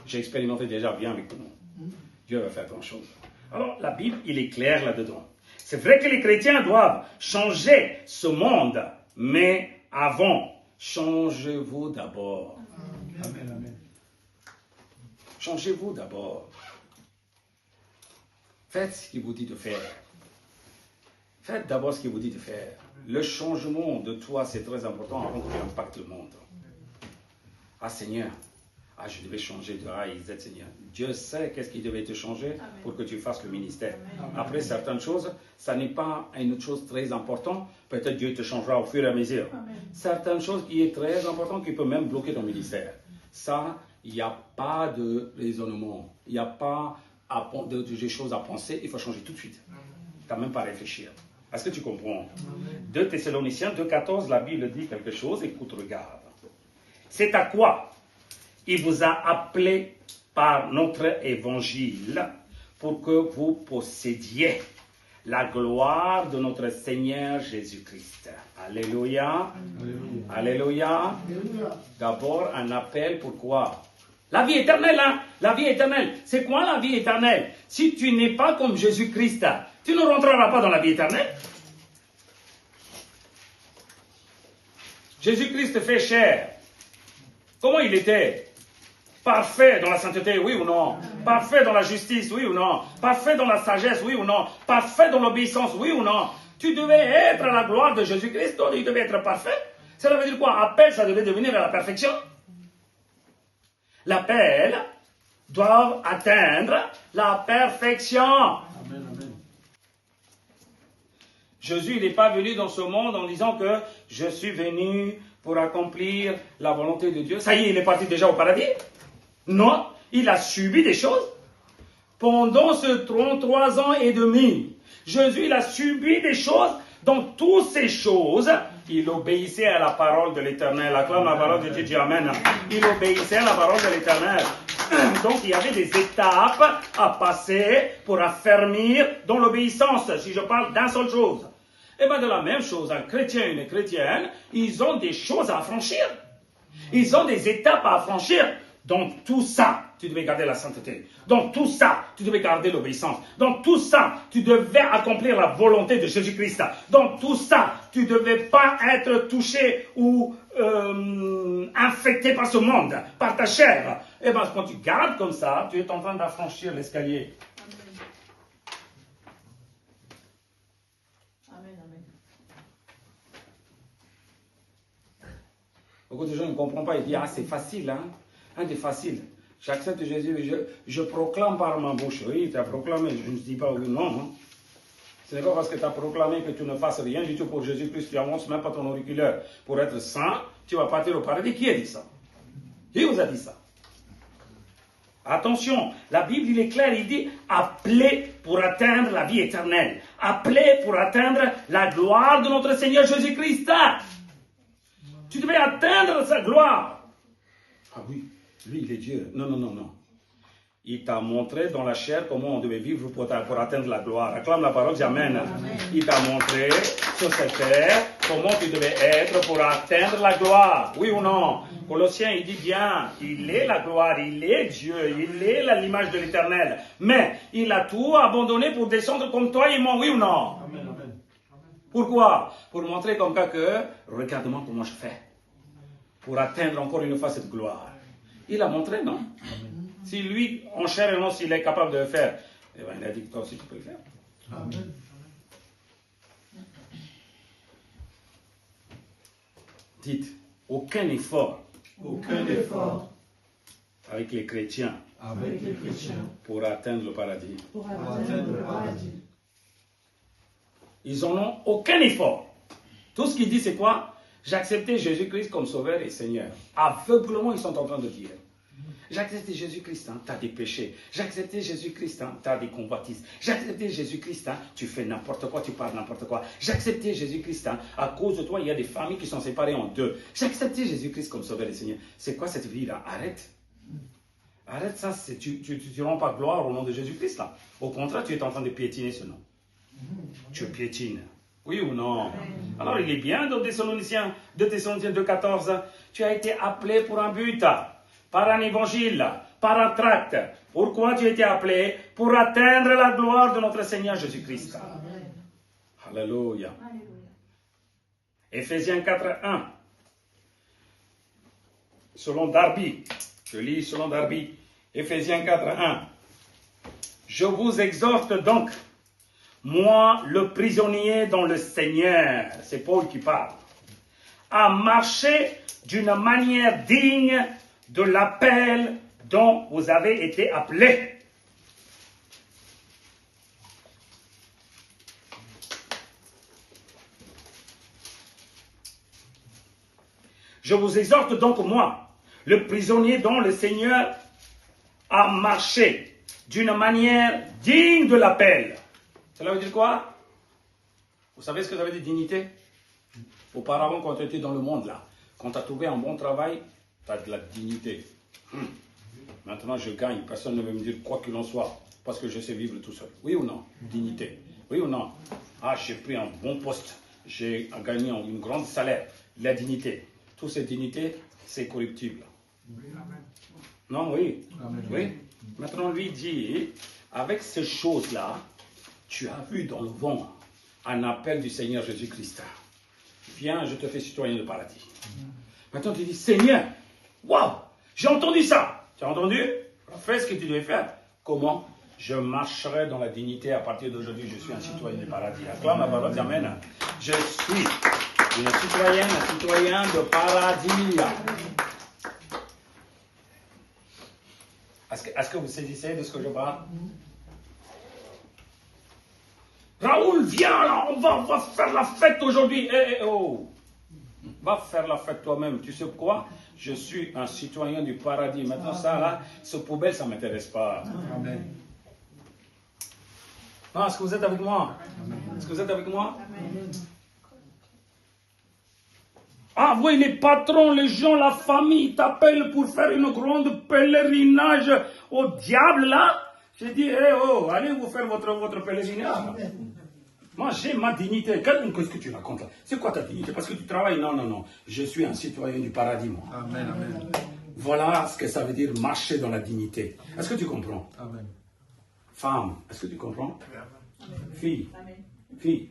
J'ai expérimenté déjà bien avec nous. Dieu va faire grand chose. Alors, la Bible, il est clair là-dedans. C'est vrai que les chrétiens doivent changer ce monde, mais avant, changez-vous d'abord. Amen, amen. Changez-vous d'abord. Faites ce qu'il vous dit de faire. Faites d'abord ce qu'il vous dit de faire. Le changement de toi, c'est très important avant que tu impactes le monde. Ah Seigneur, je devais changer de A à Z, Seigneur. Dieu sait qu'est-ce qui devait te changer pour que tu fasses le ministère. Après, certaines choses, ça n'est pas une chose très importante. Peut-être Dieu te changera au fur et à mesure. Certaines choses qui est très importantes, qui peut même bloquer ton ministère. Ça, il n'y a pas de raisonnement. Il n'y a pas de choses à penser. Il faut changer tout de suite. Tu n'as même pas à réfléchir. Est-ce que tu comprends? 2 Thessaloniciens 2,14, la Bible dit quelque chose. Écoute, regarde. C'est à quoi il vous a appelé par notre évangile pour que vous possédiez la gloire de notre Seigneur Jésus-Christ. Alléluia. Alléluia. Alléluia. D'abord, un appel, pourquoi? La vie éternelle, hein? La vie éternelle. C'est quoi la vie éternelle? Si tu n'es pas comme Jésus-Christ, tu ne rentreras pas dans la vie éternelle. Jésus-Christ fait chair. Comment il était? Parfait dans la sainteté, oui ou non? Parfait dans la justice, oui ou non? Parfait dans la sagesse, oui ou non? Parfait dans l'obéissance, oui ou non? Tu devais être à la gloire de Jésus-Christ, donc il devait être parfait. Cela veut dire quoi? Appel, ça devait devenir à la perfection. L'appel doit atteindre la perfection. Amen, amen. Jésus, il n'est pas venu dans ce monde en disant que je suis venu pour accomplir la volonté de Dieu. Ça y est, il est parti déjà au paradis? Non, il a subi des choses. Pendant ce 33 ans et demi, Jésus, il a subi des choses. Dans toutes ces choses, il obéissait à la parole de l'Éternel. Acclame la parole de Dieu, dis Amen. Il obéissait à la parole de l'Éternel. Donc, il y avait des étapes à passer pour affermir dans l'obéissance. Si je parle d'une seule chose. Et bien, de la même chose, un chrétien et une chrétienne, ils ont des choses à franchir. Ils ont des étapes à franchir. Dans tout ça, tu devais garder la sainteté. Dans tout ça, tu devais garder l'obéissance. Dans tout ça, tu devais accomplir la volonté de Jésus-Christ. Dans tout ça, tu ne devais pas être touché ou infecté par ce monde, par ta chair. Et bien, quand tu gardes comme ça, tu es en train d'affranchir l'escalier. Beaucoup de gens ne comprennent pas. Ils disent, c'est facile, hein. C'est facile. J'accepte Jésus, je proclame par ma bouche. Oui, tu as proclamé, je ne dis pas oui, non. Hein. Ce n'est pas parce que tu as proclamé que tu ne fasses rien du tout pour Jésus-Christ, tu n'avances même pas ton auriculaire pour être saint, tu vas partir au paradis. Qui a dit ça? Qui vous a dit ça? Attention, la Bible, il est clair, il dit appelé pour atteindre la vie éternelle, appelé pour atteindre la gloire de notre Seigneur Jésus-Christ. Tu devais atteindre sa gloire. Ah oui. Lui, il est Dieu. Non, non, non, non. Il t'a montré dans la chair comment on devait vivre pour atteindre la gloire. Acclame la parole, dis Amen. Il t'a montré sur cette terre comment tu devais être pour atteindre la gloire. Oui ou non? Colossiens, il dit bien, il est la gloire, il est Dieu, il est l'image de l'Éternel. Mais il a tout abandonné pour descendre comme toi et moi, oui ou non? Amen, amen. Pourquoi? Pour montrer comme ça que, regarde-moi comment je fais. Pour atteindre encore une fois cette gloire. Il a montré, non? Amen. Si lui, en chair et non, s'il est capable de le faire, eh bien, il a dit que toi aussi tu peux le faire. Amen. Dites, aucun effort Aucun effort avec les chrétiens avec les chrétiens pour atteindre le paradis. pour atteindre le paradis. Ils n'en ont aucun effort. Tout ce qu'ils disent, c'est quoi? J'ai accepté Jésus-Christ comme sauveur et Seigneur. Aveuglement, ils sont en train de dire. J'ai accepté Jésus-Christ, hein, tu as des péchés. J'ai accepté Jésus-Christ, hein, tu as des convoitises. J'ai accepté Jésus-Christ, hein, tu fais n'importe quoi, tu parles n'importe quoi. J'ai accepté Jésus-Christ, hein, à cause de toi, il y a des familles qui sont séparées en deux. J'ai accepté Jésus-Christ comme sauveur et Seigneur. C'est quoi cette vie-là? Arrête. Arrête ça, tu ne rends pas gloire au nom de Jésus-Christ, là. Au contraire, tu es en train de piétiner ce nom. Tu piétines. Oui ou non? Alors, il est bien dans Thessaloniciens 2:14, tu as été appelé pour un but. Par un évangile, par un tract. Pourquoi tu as été appelé? Pour atteindre la gloire de notre Seigneur Jésus-Christ. Alléluia. Éphésiens 4:1. Selon Darby, je lis selon Darby, Éphésiens 4:1. Je vous exhorte donc, moi le prisonnier dans le Seigneur, c'est Paul qui parle, à marcher d'une manière digne de l'appel dont vous avez été appelés. Je vous exhorte donc, moi, le prisonnier dont le Seigneur a marché d'une manière digne de l'appel. Cela veut dire quoi? Vous savez ce que ça veut dire dignité? Auparavant, quand tu étais dans le monde, là, quand tu as trouvé un bon travail, tu as de la dignité. Maintenant, je gagne, personne ne veut me dire quoi qu'il en soit, parce que je sais vivre tout seul. Oui ou non? Dignité. Oui ou non? Ah, j'ai pris un bon poste, j'ai gagné un grand salaire. La dignité. Toutes ces dignités, c'est corruptible. Non, oui. Amen. Oui. Maintenant, lui dit, avec ces choses-là, tu as vu dans le vent un appel du Seigneur Jésus-Christ. Viens, je te fais citoyen de paradis. Maintenant, tu dis, Seigneur, waouh, j'ai entendu ça. Tu as entendu? Fais ce que tu devais faire. Comment? Je marcherai dans la dignité. À partir d'aujourd'hui, je suis un citoyen du paradis. Acclame la parole, amen. Je suis une citoyenne, un citoyen de paradis. Est-ce que vous saisissez de ce que je parle? Raoul, viens là, on va faire la fête aujourd'hui. Oh. Va faire la fête toi-même. Tu sais quoi? Je suis un citoyen du paradis. Maintenant, ça là, ce poubelle, ça ne m'intéresse pas. Amen. Non, est-ce que vous êtes avec moi? Est-ce que vous êtes avec moi? Ah oui, les patrons, les gens, la famille t'appellent pour faire une grande pèlerinage au diable là. J'ai dit, allez vous faire votre pèlerinage. Moi, j'ai ma dignité. Qu'est-ce que tu racontes là? C'est quoi ta dignité? Parce que tu travailles? Non, non, non. Je suis un citoyen du paradis, moi. Amen, amen. Voilà ce que ça veut dire marcher dans la dignité. Est-ce que tu comprends? Amen. Femme, est-ce que tu comprends? Fille, tu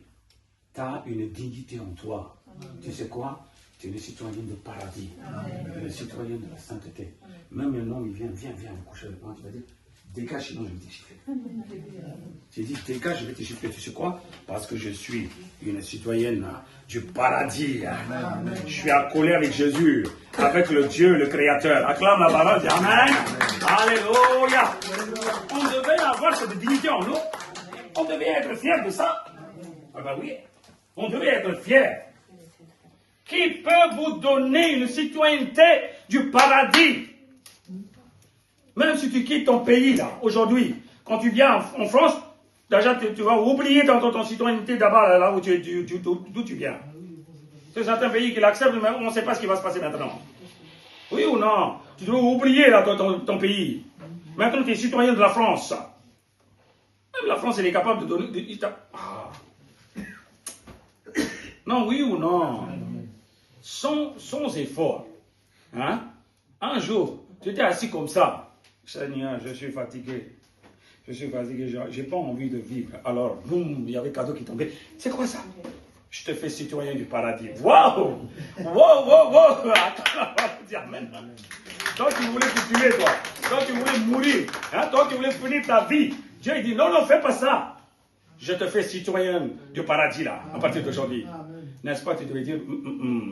as une dignité en toi. Tu sais quoi? Tu es une citoyenne de paradis. Une citoyenne de la sainteté. Même un homme, il vient me coucher avec moi. Tu vas dire, dégage, sinon je vais te chiffrer. J'ai dit, dégage, je vais te chiffrer. Tu sais quoi? Parce que je suis une citoyenne du paradis. Je suis accolé avec Jésus, avec le Dieu, le Créateur. Acclame la parole, dis Amen. Alléluia. On devait avoir cette dignité en nous. On devait être fiers de ça. Ah ben oui, on devait être fiers. Qui peut vous donner une citoyenneté du paradis? Même si tu quittes ton pays, là, aujourd'hui, quand tu viens en France, déjà, tu vas oublier ton citoyenneté d'abord, là où d'où tu viens. C'est certains pays qui l'acceptent, mais on ne sait pas ce qui va se passer maintenant. Oui ou non? Tu dois oublier là, ton pays. Maintenant, tu es citoyen de la France. Même la France, elle est capable de donner... Non, oui ou non? Sans effort. Hein? Un jour, tu étais assis comme ça. Seigneur, je suis fatigué. Je n'ai pas envie de vivre. Alors, boum, il y avait cadeau qui tombait. C'est quoi ça? Je te fais citoyen du paradis. Waouh! Waouh! Amen. Toi qui voulais te tuer, toi. Toi qui voulais mourir. Hein? Toi qui voulais finir ta vie. Dieu il dit, non, fais pas ça. Je te fais citoyen du paradis, là, à partir d'aujourd'hui. N'est-ce pas, tu devais dire,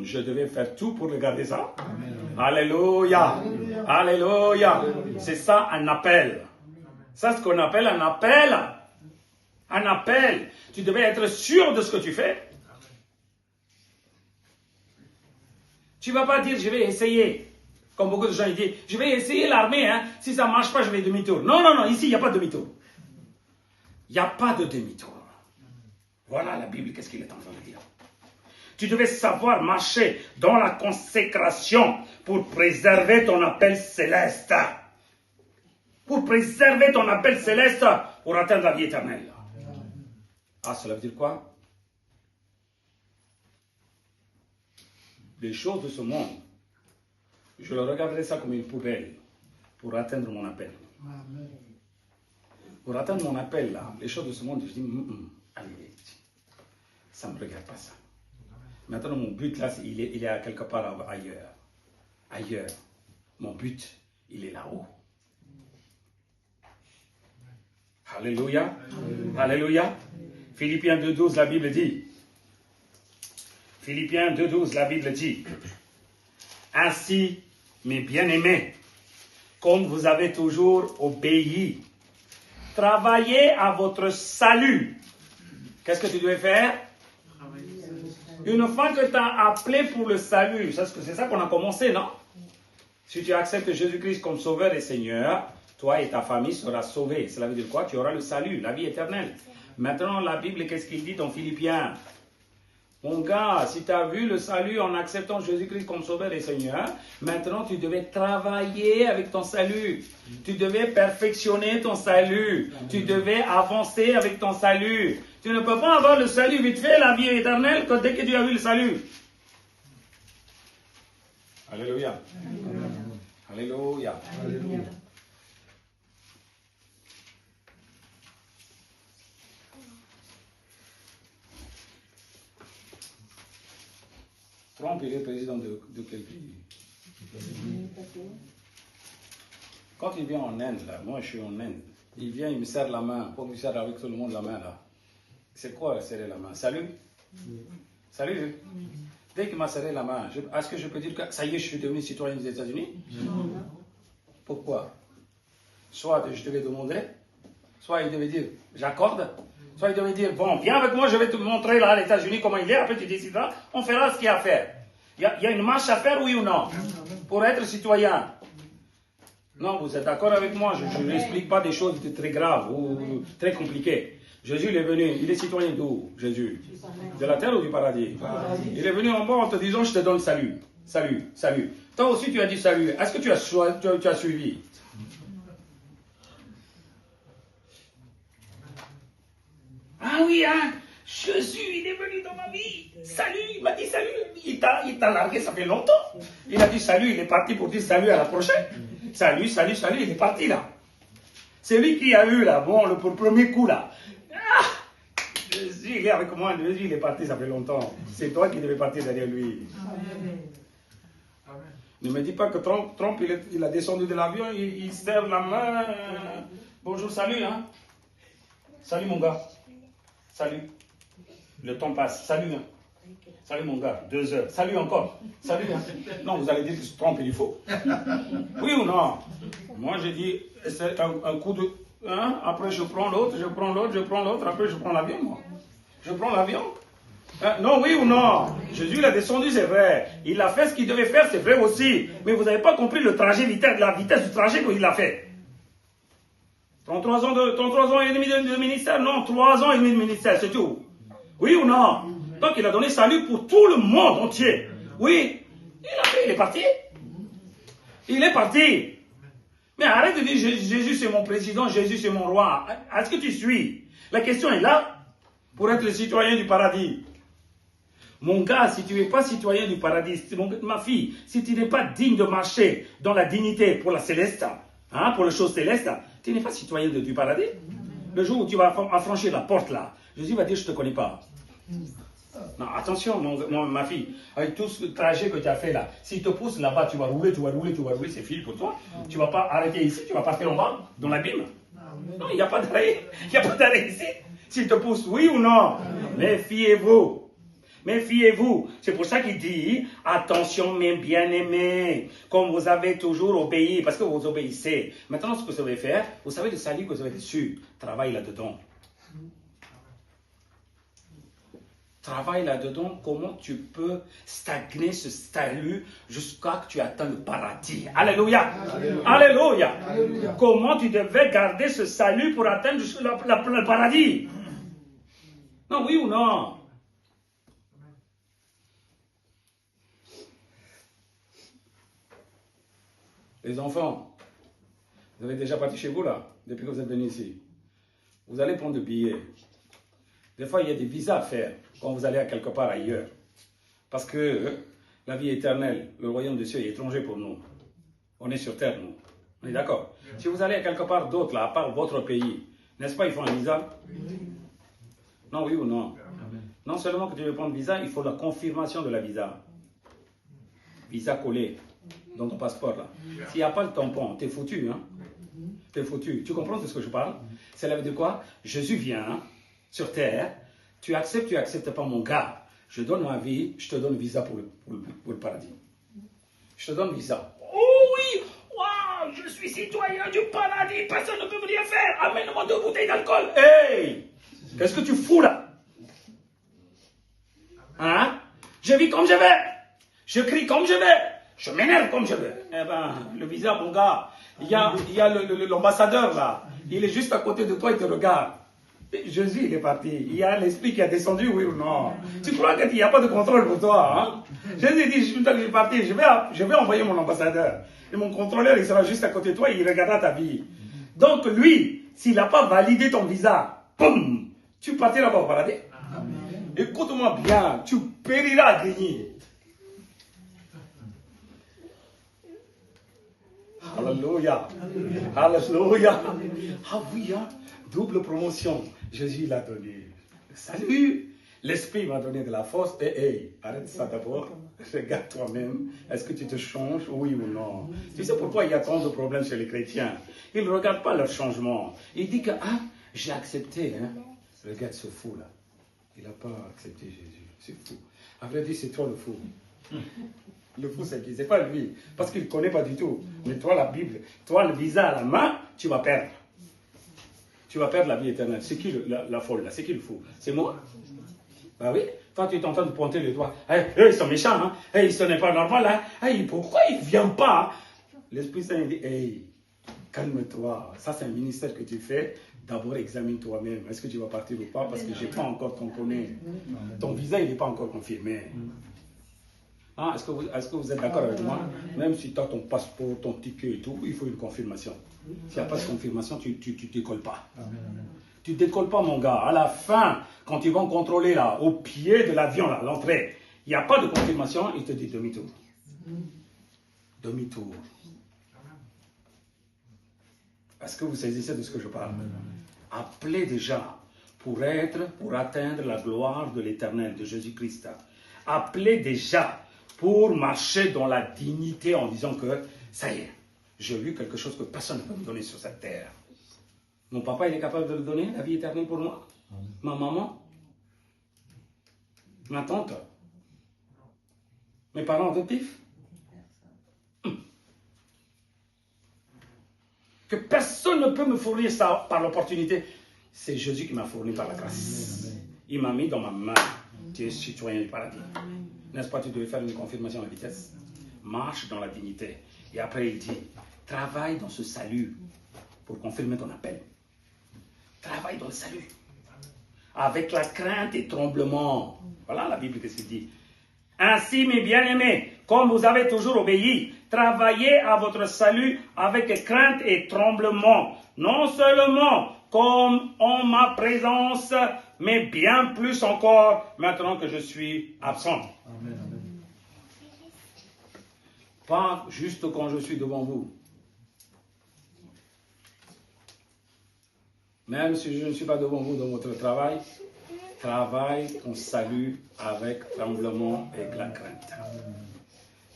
je devais faire tout pour regarder ça. Amen. Alléluia. Alléluia. C'est ça un appel. Ça, ce qu'on appelle un appel. Un appel. Tu devais être sûr de ce que tu fais. Tu ne vas pas dire, je vais essayer. Comme beaucoup de gens ils disent, je vais essayer l'armée. Hein. Si ça ne marche pas, je vais demi-tour. Non, ici, il n'y a pas de demi-tour. Il n'y a pas de demi-tour. Voilà la Bible, qu'est-ce qu'il est en train de dire. Tu devais savoir marcher dans la consécration pour préserver ton appel céleste. Pour préserver ton appel céleste pour atteindre la vie éternelle. Ah, cela veut dire quoi? Les choses de ce monde, je le regarderai ça comme une poubelle pour atteindre mon appel. Pour atteindre mon appel, là, les choses de ce monde, je dis, allez, ça ne me regarde pas ça. Maintenant, mon but, là, il est à quelque part ailleurs. Ailleurs. Mon but, il est là-haut. Alléluia. Alléluia. Philippiens 2.12, la Bible dit. Philippiens 2.12, la Bible dit. Ainsi, mes bien-aimés, comme vous avez toujours obéi, travaillez à votre salut. Qu'est-ce que tu devais faire? Une fois que tu as appelé pour le salut, c'est ça qu'on a commencé, non? Si tu acceptes Jésus-Christ comme sauveur et Seigneur, toi et ta famille seront sauvés. Cela veut dire quoi? Tu auras le salut, la vie éternelle. Maintenant, la Bible, qu'est-ce qu'il dit dans Philippiens? Mon gars, si tu as vu le salut en acceptant Jésus-Christ comme sauveur et Seigneur, maintenant tu devais travailler avec ton salut. Tu devais perfectionner ton salut. Tu devais avancer avec ton salut. Tu ne peux pas avoir le salut vite fait, la vie éternelle, dès que tu as vu le salut. Alléluia. Alléluia. Alléluia. Trump, il est président de quel pays? Quand il vient en Inde, là, moi je suis en Inde, il vient, il me serre la main, pour me serre avec tout le monde la main là. C'est quoi serrer la main? Salut? Salut? Dès qu'il m'a serré la main, est-ce que je peux dire que ça y est, je suis devenu citoyen des États-Unis? Pourquoi? Soit je devais demander, soit il devait dire j'accorde, soit il devait dire bon, viens avec moi, je vais te montrer là les États-Unis comment il est, après tu décideras, on fera ce qu'il y a à faire. Il y a une marche à faire, oui ou non? Pour être citoyen. Non, vous êtes d'accord avec moi? Je n'explique pas des choses très graves ou très compliquées. Jésus, il est venu, il est citoyen d'où, Jésus? De la terre ou du paradis? Il est venu en bas en te disant, je te donne salut. Salut, salut. Toi aussi, tu as dit salut. Est-ce que tu as suivi? Ah oui, hein? Jésus, il est venu dans ma vie. Salut, il m'a dit salut. Il t'a largué, ça fait longtemps. Il a dit salut, il est parti pour dire salut à la prochaine. Salut, salut, salut, il est parti là. C'est lui qui a eu là, bon, le premier coup là. Ah, Jésus, il est avec moi, Jésus, il est parti, ça fait longtemps. C'est toi qui devais partir derrière lui. Amen. Ne me dis pas que Trump il a descendu de l'avion, il serre la main. Bonjour, salut, hein. Salut mon gars. Salut. Le temps passe. Salut, hein. Salut mon gars. 2 heures. Salut encore. Salut, hein. Non, vous allez dire que ce Trump, il est faux. Oui ou non? Moi, j'ai dit, c'est un coup de... Hein? Après, je prends l'autre, je prends l'autre, je prends l'autre. Après, je prends l'avion, moi. Je prends l'avion. Non, oui ou non? Jésus, il a descendu, c'est vrai. Il a fait ce qu'il devait faire, c'est vrai aussi. Mais vous n'avez pas compris le trajet, la vitesse du trajet qu'il a fait. 33 ans et demi de ministère? Non, 3 ans et demi de ministère, c'est tout. Oui ou non? Donc il a donné salut pour tout le monde entier. Oui, il est parti. Il est parti. Mais arrête de dire Jésus c'est mon président, Jésus c'est mon roi. Est-ce que tu suis? La question est là pour être le citoyen du paradis. Mon gars, si tu n'es pas citoyen du paradis, ma fille, si tu n'es pas digne de marcher dans la dignité pour la céleste, hein, pour les choses célestes, tu n'es pas citoyen du paradis. Le jour où tu vas affranchir la porte là, Jésus va dire je ne te connais pas. Non, attention, ma fille, avec tout ce trajet que tu as fait là, s'il te pousse là-bas, tu vas rouler, c'est fini pour toi. Tu ne vas pas arrêter ici, tu vas partir en bas, dans l'abîme. Non, il n'y a pas d'arrêt. Il n'y a pas d'arrêt ici. S'il te pousse, oui ou non? Méfiez-vous. Méfiez-vous. C'est pour ça qu'il dit, attention mes bien-aimés, comme vous avez toujours obéi, parce que vous obéissez. Maintenant, ce que vous allez faire, vous savez le salut que vous avez dessus. Travaille là-dedans. Travaille là-dedans, comment tu peux stagner ce salut jusqu'à que tu atteignes le paradis. Alléluia. Alléluia. Alléluia. Comment tu devais garder ce salut pour atteindre le paradis? Non, oui ou non? Les enfants, vous avez déjà parti chez vous là, depuis que vous êtes venus ici. Vous allez prendre des billets. Des fois, il y a des visas à faire quand vous allez à quelque part ailleurs. Parce que la vie éternelle, le royaume des cieux est étranger pour nous. On est sur terre, nous. On est d'accord? Si vous allez à quelque part d'autre, là, à part votre pays, n'est-ce pas, il faut un visa? Non, oui ou non? Non seulement que tu veux prendre visa, il faut la confirmation de la visa. Visa collé dans ton passeport, là. S'il n'y a pas le tampon, t'es foutu, hein? T'es foutu. Tu comprends de ce que je parle? C'est là de quoi? Jésus vient sur terre. Tu acceptes pas mon gars. Je donne ma vie, je te donne visa pour le paradis. Je te donne visa. Oh oui! Wow, je suis citoyen du paradis, personne ne peut me rien faire. Amène-moi 2 bouteilles d'alcool. Hey! Qu'est-ce que tu fous là? Hein? Je vis comme je vais. Je crie comme je vais. Je m'énerve comme je veux. Eh ben, le visa, mon gars, il y a l'ambassadeur là. Il est juste à côté de toi, il te regarde. Jésus, il est parti. Il y a l'esprit qui a descendu, oui ou non? Tu crois qu'il n'y a pas de contrôle pour toi, hein? Jésus dit, je suis parti, je vais envoyer mon ambassadeur. Et mon contrôleur, il sera juste à côté de toi, il regardera ta vie. Donc lui, s'il n'a pas validé ton visa, boum, tu partiras au paradis. Écoute-moi bien, tu périras à gagner. Alléluia. Alléluia. Ah oui, hein? Double promotion. Jésus l'a donné. Salut. L'Esprit m'a donné de la force. Hey, arrête ça d'abord. Regarde toi-même. Est-ce que tu te changes, oui ou non? Tu sais pourquoi il y a tant de problèmes chez les chrétiens? Ils ne regardent pas leur changement. Ils disent que, ah, j'ai accepté. Hein? Regarde ce fou là. Il n'a pas accepté Jésus. C'est fou. À vrai dire, c'est toi le fou. Le fou, c'est qui? C'est pas lui. Parce qu'il ne connaît pas du tout. Mais toi, la Bible, toi, le visa à la main, tu vas perdre. Tu vas perdre la vie éternelle. C'est qui la folle là? C'est qui le fou? C'est moi? Bah oui. Toi, tu es en train de pointer le doigt. Hey, ils sont méchants, hein? Hey, ce n'est pas normal, hein? Hey, pourquoi il ne vient pas? L'Esprit Saint dit, hey, calme-toi. Ça, c'est un ministère que tu fais. D'abord, examine toi-même. Est-ce que tu vas partir ou pas? Parce que je n'ai pas encore ton connaît. Ton visa, il n'est pas encore confirmé. Ah, est-ce que vous êtes d'accord avec moi? Même si tu as ton passeport, ton ticket et tout, il faut une confirmation. S'il n'y a pas de confirmation, tu ne décolles pas. Tu ne décolles pas, mon gars. À la fin, quand ils vont contrôler là, au pied de l'avion, là, l'entrée, il n'y a pas de confirmation, ils te disent demi-tour. Demi-tour. Est-ce que vous saisissez de ce que je parle? Appelez déjà pour atteindre la gloire de l'Éternel, de Jésus-Christ. Appelez déjà pour marcher dans la dignité en disant que, ça y est, j'ai lu quelque chose que personne ne peut me donner sur cette terre. Mon papa, il est capable de le donner, la vie éternelle pour moi. Ma maman, ma tante, mes parents adoptifs. Que personne ne peut me fournir ça par l'opportunité. C'est Jésus qui m'a fourni par la grâce. Il m'a mis dans ma main. Tu es citoyen du paradis. N'est-ce pas, tu devais faire une confirmation à vitesse? Marche dans la dignité. Et après, il dit, travaille dans ce salut pour confirmer ton appel. Travaille dans le salut. Avec la crainte et tremblement. Voilà la Bible, qu'est-ce qu'il dit? Ainsi, mes bien-aimés, comme vous avez toujours obéi, travaillez à votre salut avec crainte et tremblement, non seulement comme en ma présence, mais bien plus encore maintenant que je suis absent. Amen. Pas juste quand je suis devant vous. Même si je ne suis pas devant vous dans votre travail, travaille ton salut avec tremblement et la crainte.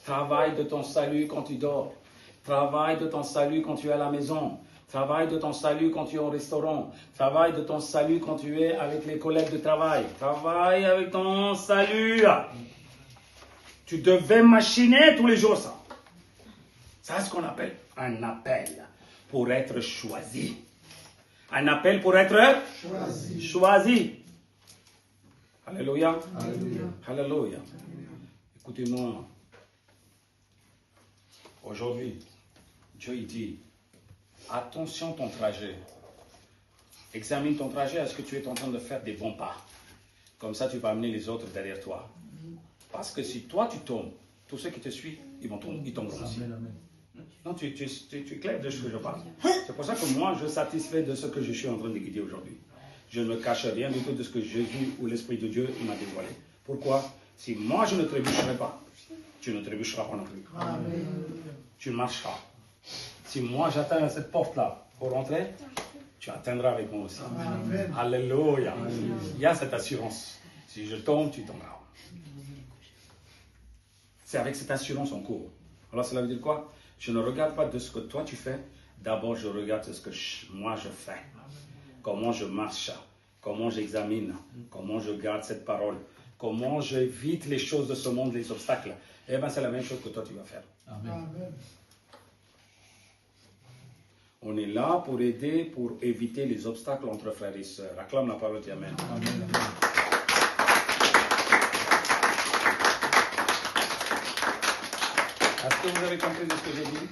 Travaille de ton salut quand tu dors. Travaille de ton salut quand tu es à la maison. Travaille de ton salut quand tu es au restaurant. Travaille de ton salut quand tu es avec les collègues de travail. Travaille avec ton salut. Tu devais machiner tous les jours ça. C'est ce qu'on appelle un appel pour être choisi. Un appel pour être choisi. Alléluia. Alléluia. Alléluia. Écoutez-moi. Aujourd'hui, Dieu il dit, attention ton trajet. Examine ton trajet. Est-ce que tu es en train de faire des bons pas? Comme ça, tu vas amener les autres derrière toi. Parce que si toi, tu tombes, tous ceux qui te suivent, ils tomberont aussi. Non, tu es clair de ce que je parle. C'est pour ça que moi, je suis satisfait de ce que je suis en train de guider aujourd'hui. Je ne me cache rien du tout de ce que Jésus ou l'Esprit de Dieu m'a dévoilé. Pourquoi? Si moi, je ne trébucherai pas, tu ne trébucheras pas non plus. Amen. Tu marcheras. Si moi, j'atteins cette porte-là pour rentrer, tu atteindras avec moi aussi. Amen. Alléluia. Il y a cette assurance. Si je tombe, tu tomberas. C'est avec cette assurance en cours. Alors cela veut dire quoi? Je ne regarde pas de ce que toi tu fais. D'abord, je regarde de ce que moi je fais. Comment je marche. Comment j'examine. Comment je garde cette parole. Comment j'évite les choses de ce monde, les obstacles. Eh bien, c'est la même chose que toi tu vas faire. Amen. On est là pour aider, pour éviter les obstacles entre frères et sœurs. Acclame la parole, Amen. Amen. Est-ce que vous avez compris ce que j'ai dit?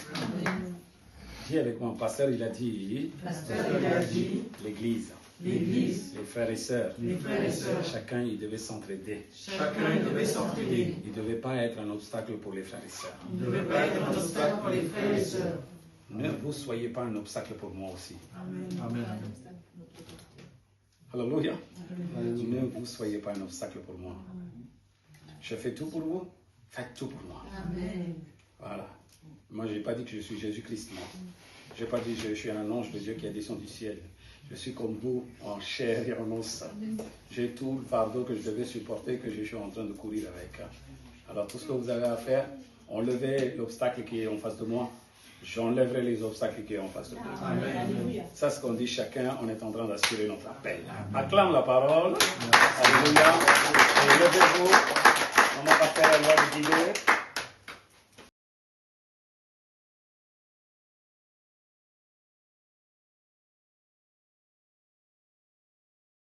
Dis avec moi, pasteur, il a dit, Pasteur, il a dit, l'Église, l'Église, les frères et sœurs, les frères et sœurs, chacun, il devait s'entraider. chacun devait s'entraider. Il ne devait pas être un obstacle pour les frères et sœurs. Il ne devait pas être un obstacle pour les frères et sœurs. Ne vous soyez pas un obstacle pour moi aussi. Amen. Alléluia. Ne vous soyez pas un obstacle pour moi. Je fais tout pour vous, faites tout pour moi. Amen. Voilà. Moi, je n'ai pas dit que je suis Jésus-Christ. Je n'ai pas dit que je suis un ange de Dieu qui a descendu du ciel. Je suis comme vous, en chair et en os. J'ai tout le fardeau que je devais supporter, que je suis en train de courir avec. Alors, tout ce que vous avez à faire, enlevez l'obstacle qui est en face de moi. J'enlèverai les obstacles qui sont en face de vous. Amen. Ça, c'est ce qu'on dit chacun, on est en train d'assurer notre appel. Acclame la parole. Alléluia. Et levez-vous. On va passer à la loi de guider.